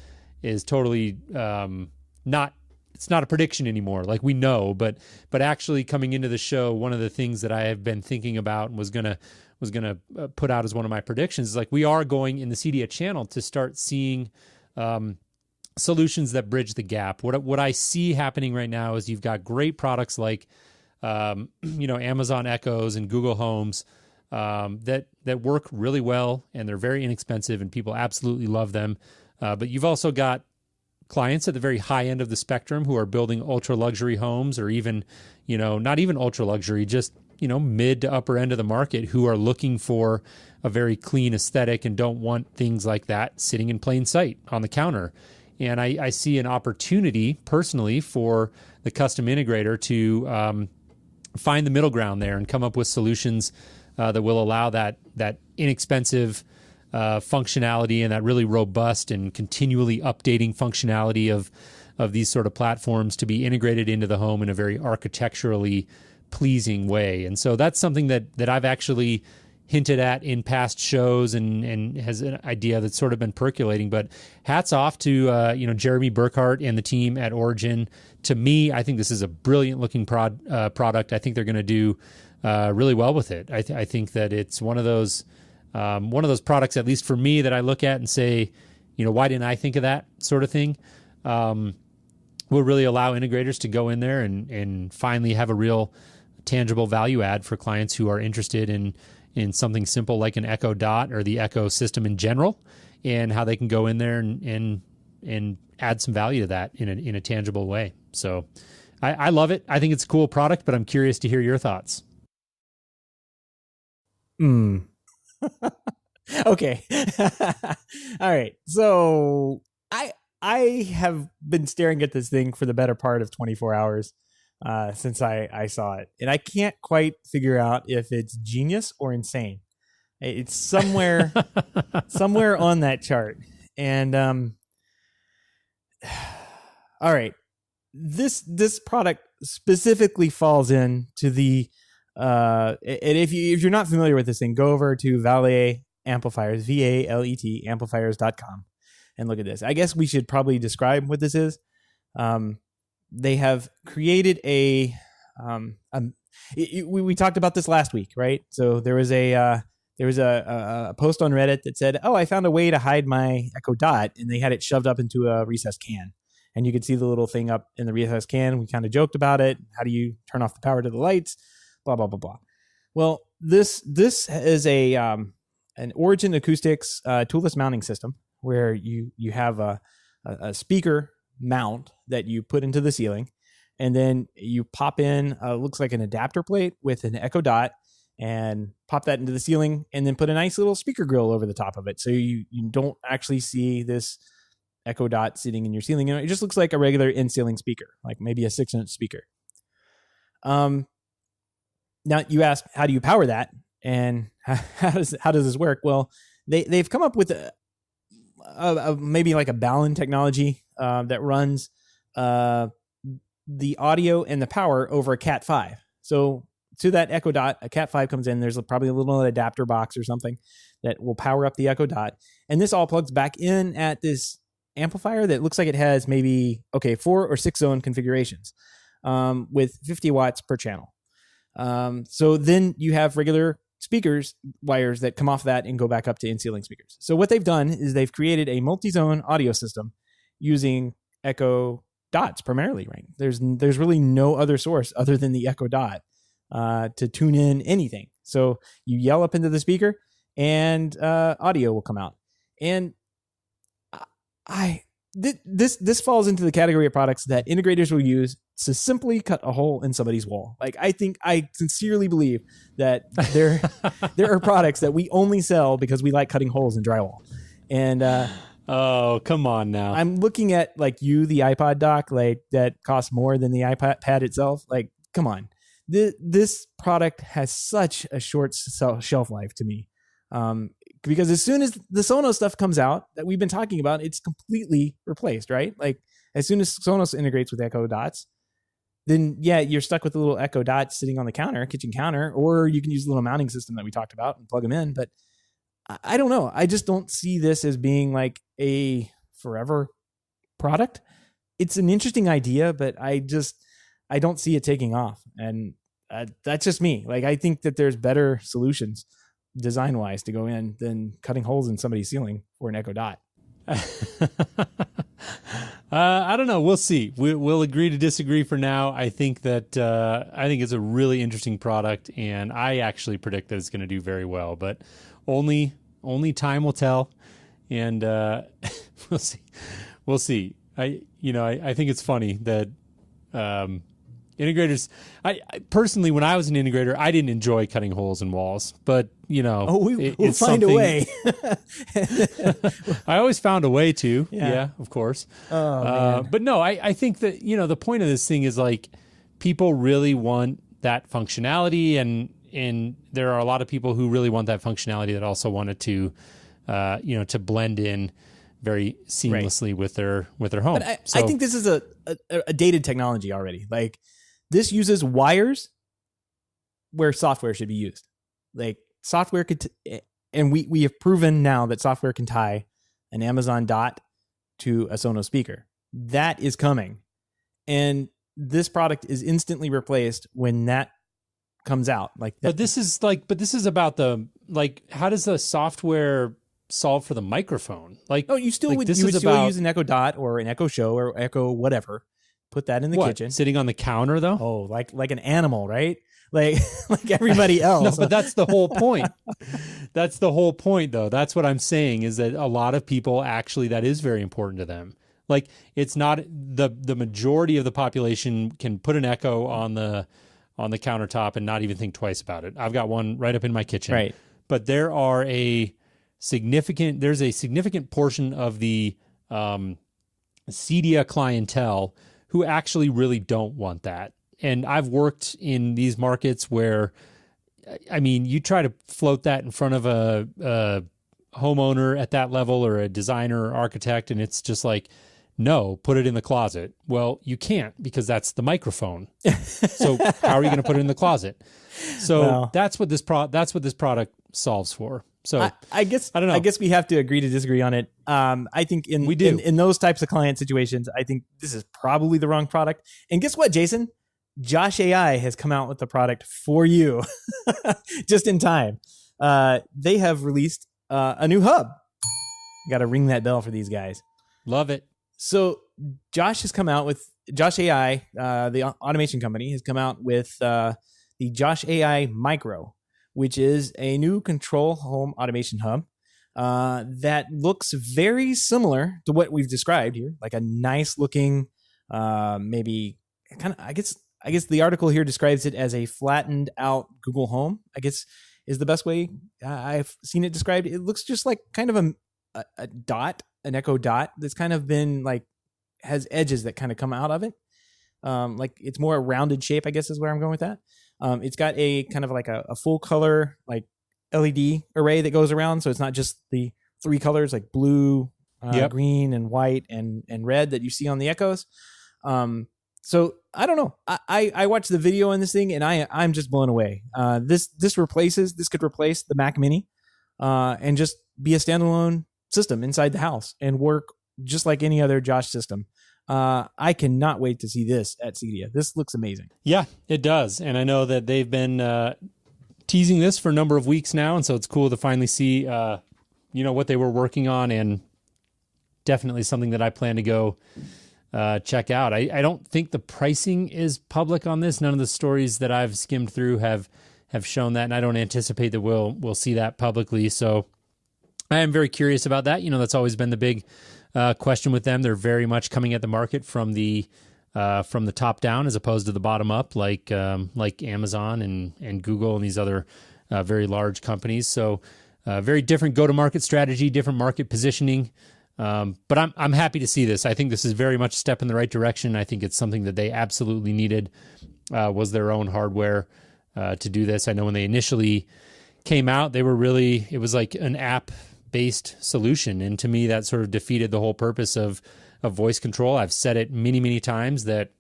totally, it's not a prediction anymore. Like we know, but actually coming into the show, one of the things that I have been thinking about and was gonna put out as one of my predictions is like we are going in the CEDIA channel to start seeing solutions that bridge the gap. What I see happening right now is you've got great products like Amazon Echoes and Google Homes that work really well and they're very inexpensive and people absolutely love them. But you've also got clients at the very high end of the spectrum who are building ultra luxury homes or even, not even ultra luxury, just, mid to upper end of the market who are looking for a very clean aesthetic and don't want things like that sitting in plain sight on the counter. And I see an opportunity personally for the custom integrator to find the middle ground there and come up with solutions that will allow that inexpensive functionality and that really robust and continually updating functionality of these sort of platforms to be integrated into the home in a very architecturally pleasing way. And so that's something that I've actually hinted at in past shows and has an idea that's sort of been percolating. But hats off to Jeremy Burkhart and the team at Origin. To me, I think this is a brilliant looking product. I think they're going to do really well with it. I think that it's one of those products, at least for me, that I look at and say, why didn't I think of that sort of thing? Will really allow integrators to go in there and finally have a real tangible value add for clients who are interested in something simple like an Echo Dot or the Echo system in general, and how they can go in there and add some value to that in a tangible way. So I love it. I think it's a cool product, but I'm curious to hear your thoughts. Okay. All right. So I have been staring at this thing for the better part of 24 hours since I saw it. And I can't quite figure out if it's genius or insane. It's somewhere on that chart. And all right. This product specifically falls into the and if you're not familiar with this thing, go over to Valet Amplifiers, VALET amplifiers.com, and look at this. I guess we should probably describe what this is. They have created we talked about this last week, right? So there was a post on Reddit that said, "Oh, I found a way to hide my Echo Dot," and they had it shoved up into a recessed can, and you could see the little thing up in the recessed can. We kind of joked about it. How do you turn off the power to the lights? Blah blah blah blah. Well, this is an Origin Acoustics toolless mounting system where you have a speaker mount that you put into the ceiling, and then you pop in looks like an adapter plate with an Echo Dot, and pop that into the ceiling, and then put a nice little speaker grill over the top of it, so you don't actually see this Echo Dot sitting in your ceiling. It just looks like a regular in-ceiling speaker, like maybe a 6-inch speaker. Now you ask, how do you power that, and how does this work? Well, they've come up with a maybe like a Ballon technology that runs the audio and the power over a Cat5. So to that Echo Dot, a Cat5 comes in. There's probably a little adapter box or something that will power up the Echo Dot, and this all plugs back in at this amplifier that looks like it has maybe 4 or 6 zone configurations with 50 watts per channel. So then you have regular speakers wires that come off that and go back up to in-ceiling speakers. So what they've done is they've created a multi-zone audio system using Echo Dots primarily, right? There's really no other source other than the Echo Dot to tune in anything. So you yell up into the speaker and audio will come out. And this falls into the category of products that integrators will use to simply cut a hole in somebody's wall. Like, I sincerely believe that there are products that we only sell because we like cutting holes in drywall. And oh, come on now. I'm looking at the iPod dock, like that costs more than the iPad itself. Like, come on. This product has such a short shelf life to me. Because as soon as the Sonos stuff comes out that we've been talking about, it's completely replaced, right? Like, as soon as Sonos integrates with Echo Dots, then you're stuck with the little Echo Dot sitting on the kitchen counter, or you can use the little mounting system that we talked about and plug them in. But I don't know. I just don't see this as being like a forever product. It's an interesting idea, but I don't see it taking off. And that's just me. Like, I think that there's better solutions design-wise to go in than cutting holes in somebody's ceiling for an Echo Dot. I don't know. We'll see. We'll agree to disagree for now. I think that I think it's a really interesting product, and I actually predict that it's going to do very well. But only time will tell, and we'll see. We'll see. I think it's funny that integrators. I personally, when I was an integrator, I didn't enjoy cutting holes in walls, but we'll find a way. I always found a way to. Yeah, of course. But no, I think that the point of this thing is, like, people really want that functionality, and there are a lot of people who really want that functionality that also want it to to blend in very seamlessly with their home. But I think this is a dated technology already. Like, this uses wires where software should be used. Like, software could, and we have proven now that software can tie an Amazon Dot to a Sonos speaker. That is coming. And this product is instantly replaced when that comes out. Like that. But this is about the, like, how does the software solve for the microphone? Like, oh, you still like would, this you is would still about, use an Echo Dot or an Echo Show or Echo whatever. Put that in the kitchen. Sitting on the counter though? Oh, like an animal, right? Like everybody else. No, but that's the whole point. That's the whole point, though. That's what I'm saying, is that a lot of people actually, that is very important to them. Like, it's not the majority of the population can put an Echo on the countertop and not even think twice about it. I've got one right up in my kitchen. Right. But there's a significant portion of the CEDIA clientele who actually really don't want that. And I've worked in these markets where, I mean, you try to float that in front of a homeowner at that level or a designer or architect, and it's just like, no, put it in the closet. Well, you can't, because that's the microphone. So how are you going to put it in the closet? So that's what this product solves for. So I guess I don't know. I guess we have to agree to disagree on it. I think in those types of client situations, I think this is probably the wrong product. And guess what, Jason? Josh AI has come out with the product for you just in time. They have released a new hub. Got to ring that bell for these guys. Love it. So Josh AI, the automation company, has come out with the Josh AI Micro, which is a new control home automation hub that looks very similar to what we've described here, like a nice looking, maybe kind of, I guess the article here describes it as a flattened out Google Home, I guess is the best way I've seen it described. It looks just like kind of a dot, an Echo Dot that's kind of been like, has edges that kind of come out of it. Like it's more a rounded shape, I guess is where I'm going with that. It's got a kind of like a full color, like LED array that goes around. So it's not just the three colors like blue, green and white and red that you see on the Echoes. So I don't know. I watched the video on this thing and I'm just blown away. This could replace the Mac Mini, and just be a standalone system inside the house and work just like any other Josh system. I cannot wait to see this at CEDIA. This looks amazing. Yeah, it does. And I know that they've been teasing this for a number of weeks now. And so it's cool to finally see, what they were working on, and definitely something that I plan to go check out. I don't think the pricing is public on this. None of the stories that I've skimmed through have shown that, and I don't anticipate that we'll see that publicly. So I am very curious about that. That's always been the big question with them. They're very much coming at the market from the top down as opposed to the bottom up, like Amazon and Google and these other very large companies. So very different go-to-market strategy, different market positioning. But I'm happy to see this. I think this is very much a step in the right direction. I think it's something that they absolutely needed, was their own hardware to do this. I know when they initially came out, it was like an app-based solution. And to me, that sort of defeated the whole purpose of voice control. I've said it many, many times that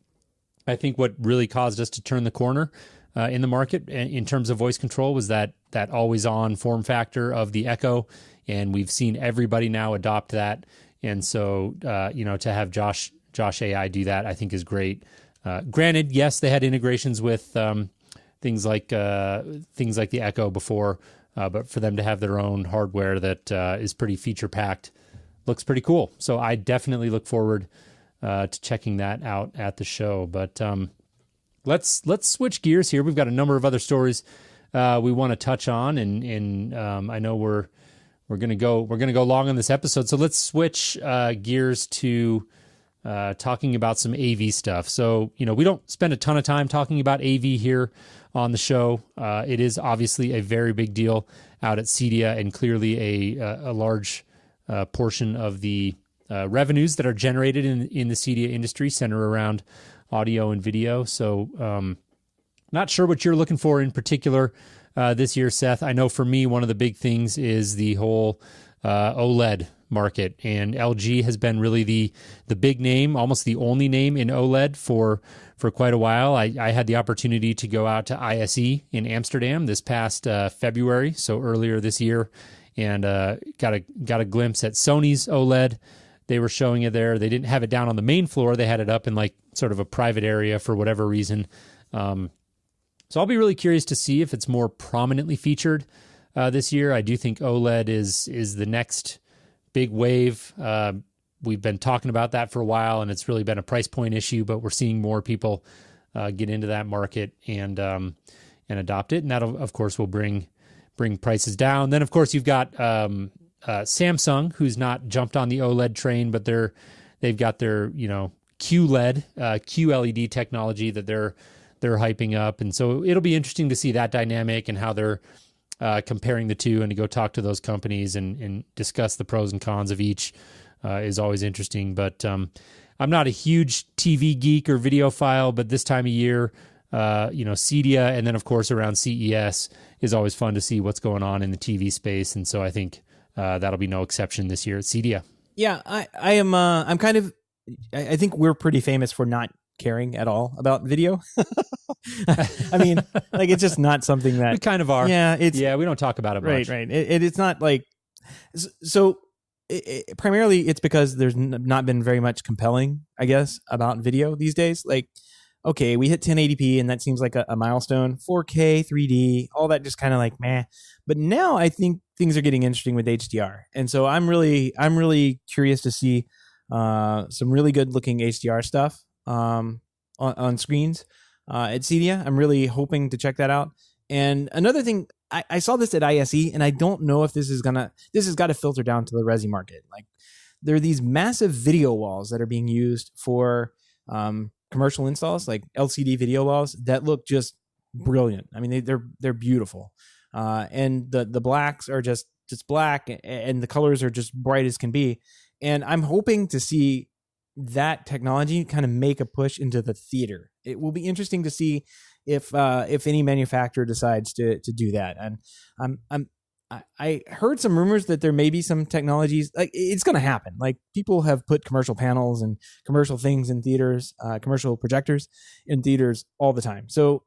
I think what really caused us to turn the corner in the market in terms of voice control was that always-on form factor of the Echo. And we've seen everybody now adopt that. And so, to have Josh AI do that, I think is great. Granted, yes, they had integrations with things like the Echo before, but for them to have their own hardware that is pretty feature-packed looks pretty cool. So I definitely look forward to checking that out at the show. But let's switch gears here. We've got a number of other stories we want to touch on, and I know we're gonna go long on this episode, so let's switch gears to talking about some AV stuff. So we don't spend a ton of time talking about AV here on the show. It is obviously a very big deal out at CEDIA, and clearly a large portion of the revenues that are generated in the CEDIA industry center around audio and video. So not sure what you're looking for in particular this year, Seth. I know for me, one of the big things is the whole OLED market, and LG has been really the big name, almost the only name in OLED for for quite a while. I had the opportunity to go out to ISE in Amsterdam this past February, so earlier this year, and got a glimpse at Sony's OLED. They were showing it there. They didn't have it down on the main floor. They had it up in like sort of a private area for whatever reason. So I'll be really curious to see if it's more prominently featured this year. I do think OLED is the next big wave. We've been talking about that for a while, and it's really been a price point issue, but we're seeing more people get into that market and adopt it. And that, of course, will bring prices down. Then, of course, you've got Samsung, who's not jumped on the OLED train, but they've got their QLED, QLED technology that they're hyping up. And so it'll be interesting to see that dynamic and how they're comparing the two, and to go talk to those companies and discuss the pros and cons of each is always interesting. But I'm not a huge TV geek or videophile, but this time of year, CEDIA, and then of course around CES is always fun to see what's going on in the TV space. And so I think that'll be no exception this year at CEDIA. Yeah, I am. I think we're pretty famous for not caring at all about video. I mean, like, it's just not something that we kind of are. Yeah, we don't talk about it much. Right. It's not like so. Primarily, it's because there's not been very much compelling, I guess, about video these days. Like, okay, we hit 1080p, and that seems like a milestone. 4K, 3D, all that just kind of like meh. But now I think things are getting interesting with HDR, and so I'm really curious to see some really good looking HDR stuff on screens at CEDIA. I'm really hoping to check that out. And another thing, I saw this at ISE, and I don't know if this has got to filter down to the resi market. Like, there are these massive video walls that are being used for commercial installs, like LCD video walls that look just brilliant. I mean, they're beautiful, and the blacks are just black, and the colors are just bright as can be. And I'm hoping to see that technology kind of make a push into the theater. It will be interesting to see if any manufacturer decides to do that. And I heard some rumors that there may be some technologies, like, it's going to happen. Like, people have put commercial panels and commercial things in theaters, commercial projectors in theaters all the time. So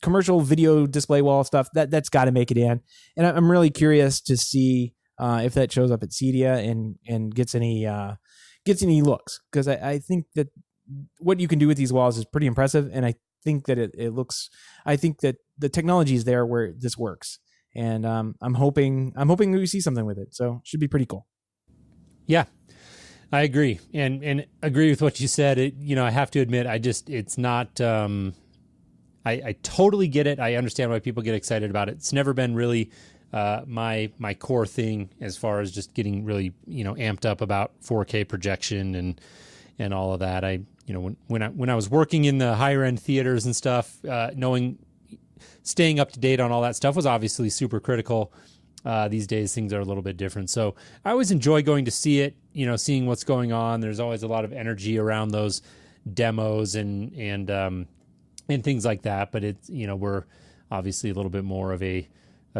commercial video display wall stuff, that's got to make it in. And I'm really curious to see if that shows up at CEDIA and gets any looks, because I think that what you can do with these walls is pretty impressive, and I think that I think that the technology is there where this works, and I'm hoping we see something with it. So it should be pretty cool. Yeah, I agree, and agree with what you said. I have to admit, it's not. I totally get it. I understand why people get excited about it. It's never been really my core thing, as far as just getting really amped up about 4K projection and all of that. When I was working in the higher end theaters and stuff, staying up to date on all that stuff was obviously super critical. These days things are a little bit different. So I always enjoy going to see it, seeing what's going on. There's always a lot of energy around those demos and things like that. But it's, we're obviously a little bit more of a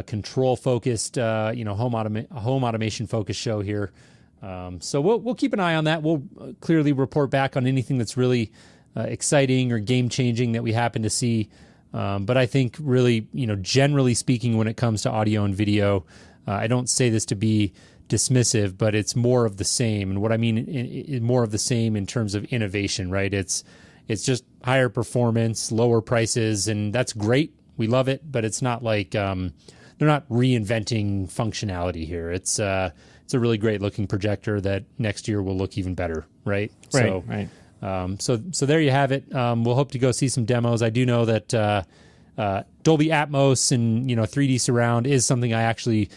control focused, home automation focused show here. So we'll keep an eye on that. We'll clearly report back on anything that's really exciting or game changing that we happen to see. But I think really, generally speaking, when it comes to audio and video, I don't say this to be dismissive, but it's more of the same. And what I mean is more of the same in terms of innovation, right? It's just higher performance, lower prices, and that's great. We love it, but it's not like they're not reinventing functionality here. It's a really great looking projector that next year will look even better, right? Right. So there you have it. We'll hope to go see some demos. I do know that Dolby Atmos and 3D surround is something I actually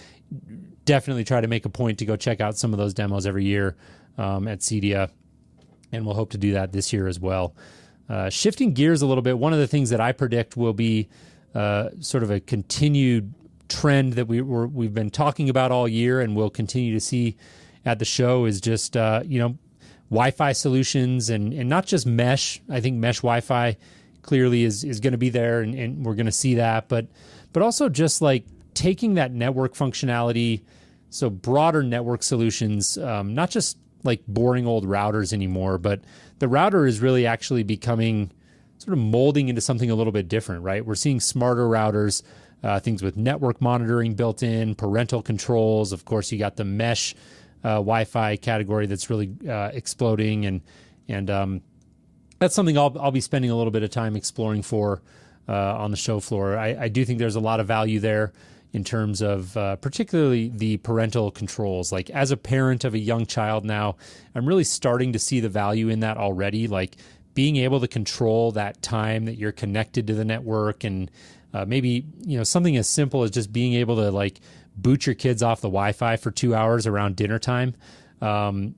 definitely try to make a point to go check out some of those demos every year at CEDIA, and we'll hope to do that this year as well. Shifting gears a little bit, one of the things that I predict will be sort of a continued trend that we've been talking about all year and we'll continue to see at the show is just Wi-Fi solutions and not just mesh. I think mesh Wi-Fi clearly is going to be there and we're going to see that, but also just like taking that network functionality, so broader network solutions, not just like boring old routers anymore, but the router is really actually becoming sort of molding into something a little bit different, right? We're seeing smarter routers, things with network monitoring built in, parental controls. Of course, you got the mesh Wi-Fi category that's really exploding, and that's something I'll be spending a little bit of time exploring for on the show floor. I do think there's a lot of value there in terms of particularly the parental controls. Like as a parent of a young child now, I'm really starting to see the value in that already. Like being able to control that time that you're connected to the network, and maybe something as simple as just being able to like boot your kids off the Wi-Fi for 2 hours around dinner time. When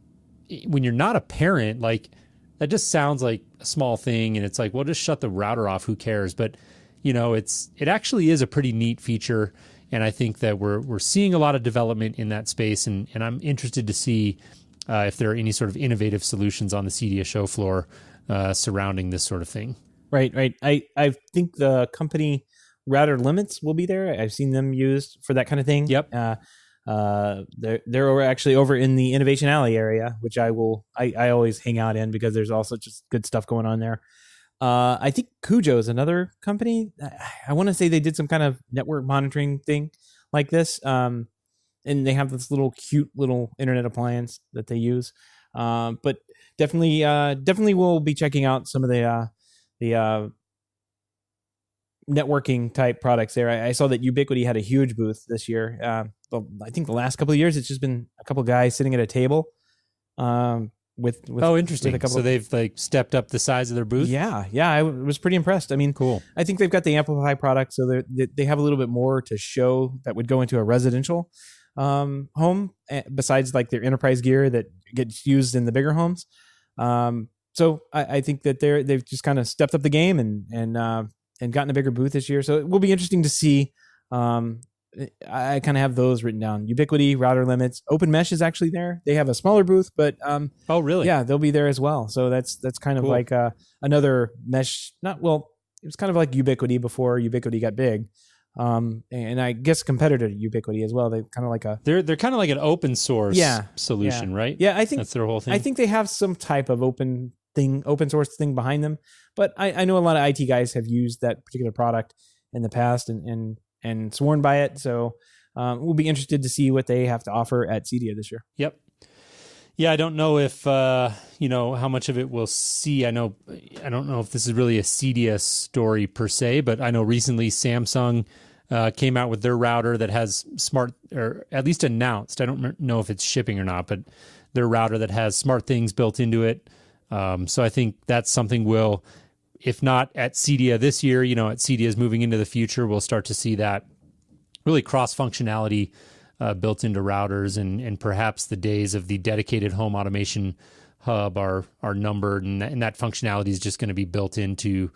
you're not a parent, like that just sounds like a small thing, and it's like, well, just shut the router off. Who cares? But it actually is a pretty neat feature. And I think that we're seeing a lot of development in that space, and I'm interested to see if there are any sort of innovative solutions on the CEDIA show floor surrounding this sort of thing. Right. I think the company Router Limits will be there. I've seen them used for that kind of thing. Yep. They're actually over in the Innovation Alley area, which I always hang out in because there's also just good stuff going on there. I think Cujo is another company. I want to say they did some kind of network monitoring thing like this. And they have this cute little internet appliance that they use. But definitely we'll be checking out some of the networking type products there. I saw that Ubiquiti had a huge booth this year. I think the last couple of years, it's just been a couple of guys sitting at a table. With interesting. With a couple so they've like stepped up the size of their booth. Yeah, I was pretty impressed. I mean, cool. I think they've got the Amplify product, so they have a little bit more to show that would go into a residential home, besides like their enterprise gear that gets used in the bigger homes. So I think that they've just kind of stepped up the game and gotten a bigger booth this year. So it will be interesting to see. I kind of have those written down. Ubiquiti, Router Limits, Open Mesh is actually there. They have a smaller booth, but oh really? Yeah, they'll be there as well. So that's kind of cool. like another mesh. It was kind of like Ubiquiti before Ubiquiti got big, and I guess competitor to Ubiquiti as well. They kind of like they're kind of like an open source solution, right? Yeah, I think that's their whole thing. I think they have some type of open source thing behind them. But I know a lot of IT guys have used that particular product in the past and sworn by it. So we'll be interested to see what they have to offer at CEDIA this year. Yep. Yeah, I don't know if how much of it we'll see. I don't know if this is really a CEDIA story per se, but I know recently Samsung came out with their router that has smart, or at least announced. I don't know if it's shipping or not, but their router that has smart things built into it. So I think that's something we'll, if not at CEDIA this year, at CEDIA's moving into the future, we'll start to see that really cross functionality built into routers, and perhaps the days of the dedicated home automation hub are numbered, and that functionality is just going to be built into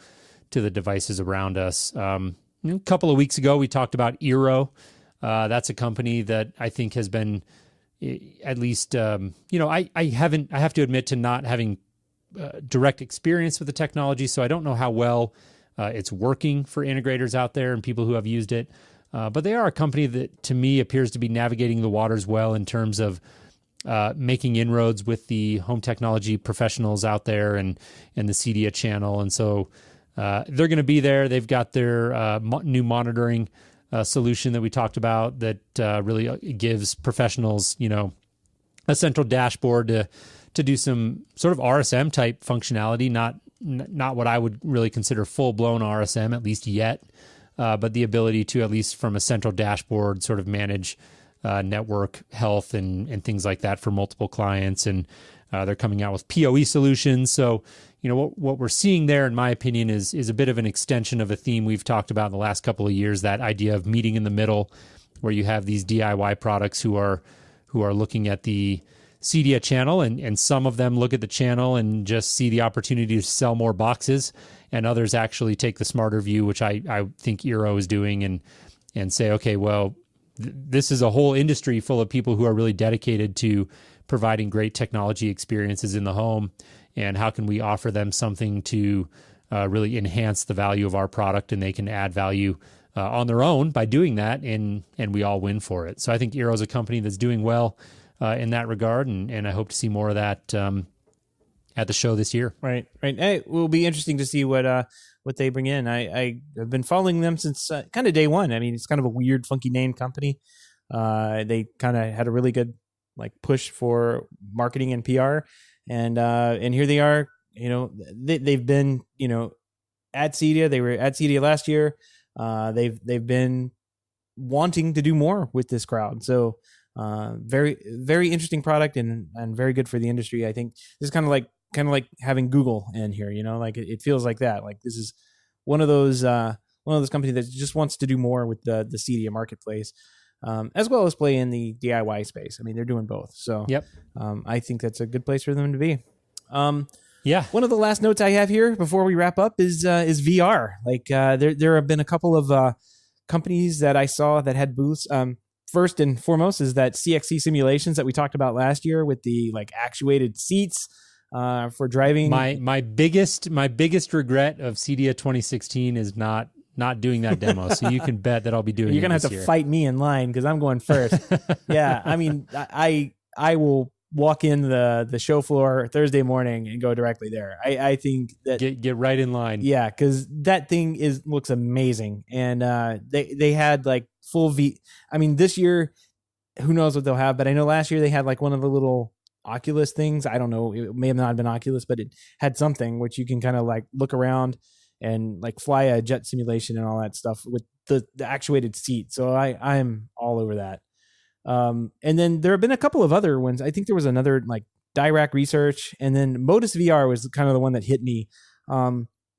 the devices around us. A couple of weeks ago, we talked about Eero. That's a company that I think has been, at least, I have to admit to not having direct experience with the technology, so I don't know how well it's working for integrators out there and people who have used it. But they are a company that, to me, appears to be navigating the waters well in terms of making inroads with the home technology professionals out there and the CEDIA channel. And so they're going to be there. They've got their new monitoring solution that we talked about that really gives professionals, a central dashboard to do some sort of RSM type functionality, not what I would really consider full-blown RSM, at least yet, but the ability to, at least from a central dashboard, sort of manage network health and things like that for multiple clients. And they're coming out with PoE solutions. So, what we're seeing there, in my opinion, is a bit of an extension of a theme we've talked about in the last couple of years, that idea of meeting in the middle, where you have these DIY products who are looking at the CEDIA channel, and some of them look at the channel and just see the opportunity to sell more boxes, and others actually take the smarter view, which I think Eero is doing, and say, okay, well, this is a whole industry full of people who are really dedicated to providing great technology experiences in the home, and how can we offer them something to really enhance the value of our product, and they can add value on their own by doing that, and we all win for it. So I think Eero is a company that's doing well in that regard, and I hope to see more of that at the show this year. Right. It will be interesting to see what they bring in. I have been following them since kind of day one. I mean, it's kind of a weird, funky name company. They kind of had a really good like push for marketing and PR, and here they are. You know, they've been at CEDIA. They were at CEDIA last year. They've been wanting to do more with this crowd. So very, very interesting product and very good for the industry. I think this is kind of like having Google in here, like it feels like that. Like this is one of those companies that just wants to do more with the CEDIA marketplace, as well as play in the DIY space. I mean, they're doing both. So yep. I think that's a good place for them to be. Yeah. One of the last notes I have here before we wrap up is VR. Like there have been a couple of companies that I saw that had booths. First and foremost is that CXC Simulations that we talked about last year with the like actuated seats for driving. My biggest regret of CEDIA 2016 is not doing that demo. So you can bet that I'll be doing. You're gonna have to fight me in line because I'm going first. Yeah, I mean, I will walk in the show floor Thursday morning and go directly there. I think that get right in line. Yeah, because that thing looks amazing, and they had like full V. I mean, this year, who knows what they'll have? But I know last year they had like one of the little Oculus things. I don't know. It may have not been Oculus, but it had something which you can kind of like look around and like fly a jet simulation and all that stuff with the actuated seat. So I'm all over that. And then there have been a couple of other ones. I think there was another like Dirac Research, and then Modus VR was kind of the one that hit me.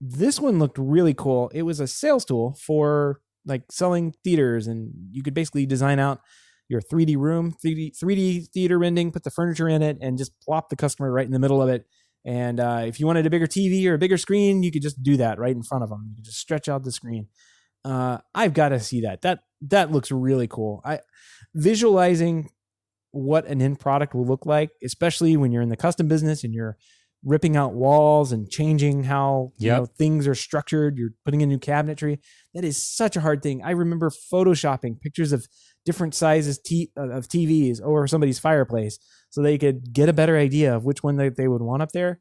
This one looked really cool. It was a sales tool for like selling theaters, and you could basically design out your 3D room, 3D theater rendering, put the furniture in it, and just plop the customer right in the middle of it. And if you wanted a bigger TV or a bigger screen, you could just do that right in front of them. You could just stretch out the screen. I've got to see that. That looks really cool. Visualizing what an end product will look like, especially when you're in the custom business and you're ripping out walls and changing how things are structured. You're putting in new cabinetry. That is such a hard thing. I remember photoshopping pictures of different sizes of TVs over somebody's fireplace so they could get a better idea of which one they would want up there,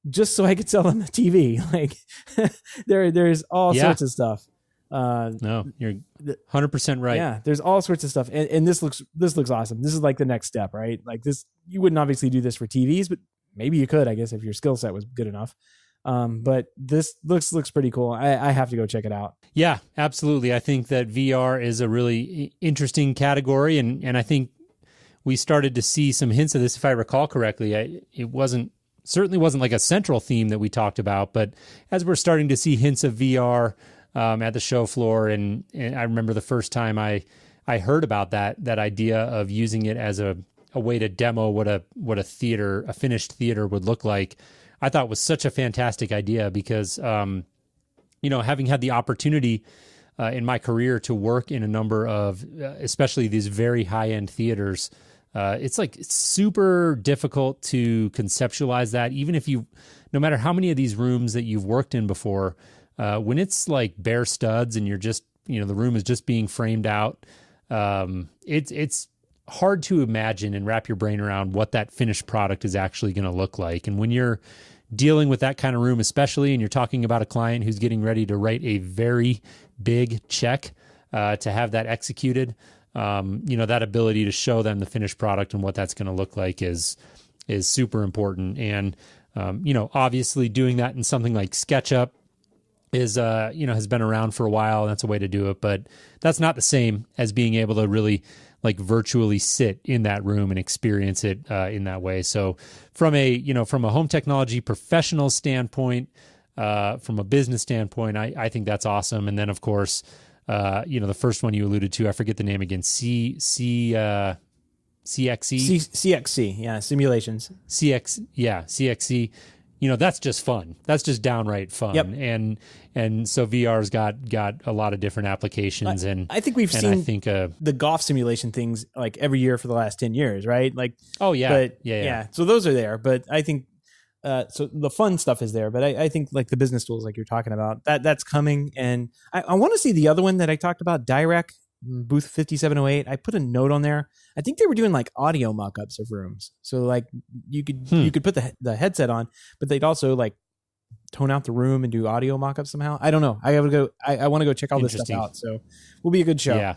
just so I could sell them the TV. Like there's all sorts of stuff. No, you're 100% right. Yeah, there's all sorts of stuff, and this looks awesome. This is like the next step, right? Like this, you wouldn't obviously do this for TVs, but maybe you could, I guess, if your skill set was good enough. But this looks pretty cool. I have to go check it out. Yeah, absolutely. I think that VR is a really interesting category, and I think we started to see some hints of this, if I recall correctly. It certainly wasn't like a central theme that we talked about, but as we're starting to see hints of VR at the show floor, and I remember the first time I heard about that idea of using it as a way to demo what a finished theater would look like. I thought was such a fantastic idea because having had the opportunity in my career to work in a number of especially these very high-end theaters, it's super difficult to conceptualize that, even if no matter how many of these rooms that you've worked in before, when it's like bare studs and you're just, the room is just being framed out, it's hard to imagine and wrap your brain around what that finished product is actually going to look like. And when you're dealing with that kind of room, especially, and you're talking about a client who's getting ready to write a very big check to have that executed, that ability to show them the finished product and what that's going to look like is super important. And, obviously doing that in something like SketchUp is, has been around for a while, and that's a way to do it, but that's not the same as being able to really like virtually sit in that room and experience it in that way. So from a home technology professional standpoint, from a business standpoint, I think that's awesome. And then of course, the first one you alluded to, I forget the name again, CXC. CXC, yeah, simulations. CXC. That's just fun. That's just downright fun. Yep. And so VR's got a lot of different applications. And I think we've seen the golf simulation things like every year for the last 10 years, right? Like, oh yeah, but yeah. So those are there, but I think so the fun stuff is there. But I think like the business tools, like you're talking about, that's coming. And I want to see the other one that I talked about, Dirac booth 5708. I put a note on there. I think they were doing like audio mock-ups of rooms. So like you could put the headset on, but they'd also like tone out the room and do audio mock-ups somehow. I don't know. I want to go check all this stuff out. So will be a good show. Yeah.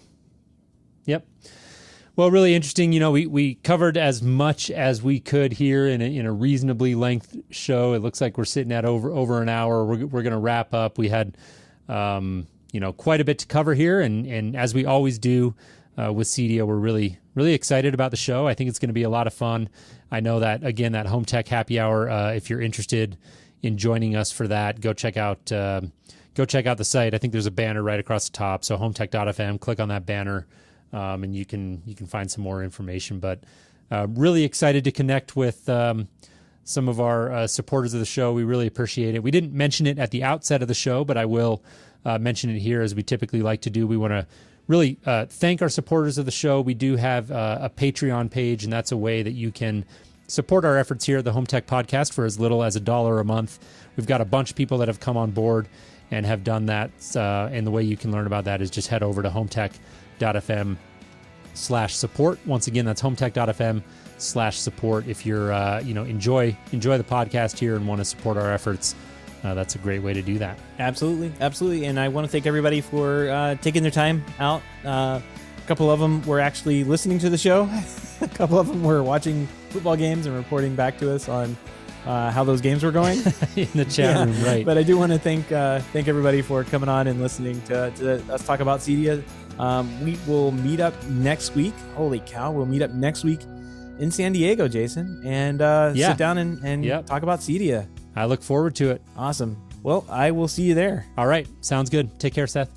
Yep. Well, really interesting. We covered as much as we could here in a reasonably length show. It looks like we're sitting at over an hour. We're going to wrap up. We had, quite a bit to cover here. And as we always do with CEDIA, we're really, really excited about the show. I think it's going to be a lot of fun. I know that, again, that Home Tech Happy Hour, if you're interested in joining us for that, go check out the site. I think there's a banner right across the top. So HomeTech.fm, click on that banner. And you can find some more information. But really excited to connect with some of our supporters of the show. We really appreciate it. We didn't mention it at the outset of the show, but I will mention it here as we typically like to do. We want to really thank our supporters of the show. We do have a Patreon page, and that's a way that you can support our efforts here at the Home Tech Podcast for as little as $1 a month. We've got a bunch of people that have come on board and have done that. And the way you can learn about that is just head over to HomeTech.fm/support. Once again, that's HomeTech.fm/support. If you're, enjoy the podcast here and want to support our efforts, that's a great way to do that. Absolutely. And I want to thank everybody for taking their time out. A couple of them were actually listening to the show. A couple of them were watching football games and reporting back to us on how those games were going in the chat room, right? But I do want to thank everybody for coming on and listening to us talk about CEDIA. We will meet up next week. Holy cow! We'll meet up next week in San Diego, Jason, and sit down and talk about CEDIA. I look forward to it. Awesome. Well, I will see you there. All right. Sounds good. Take care, Seth.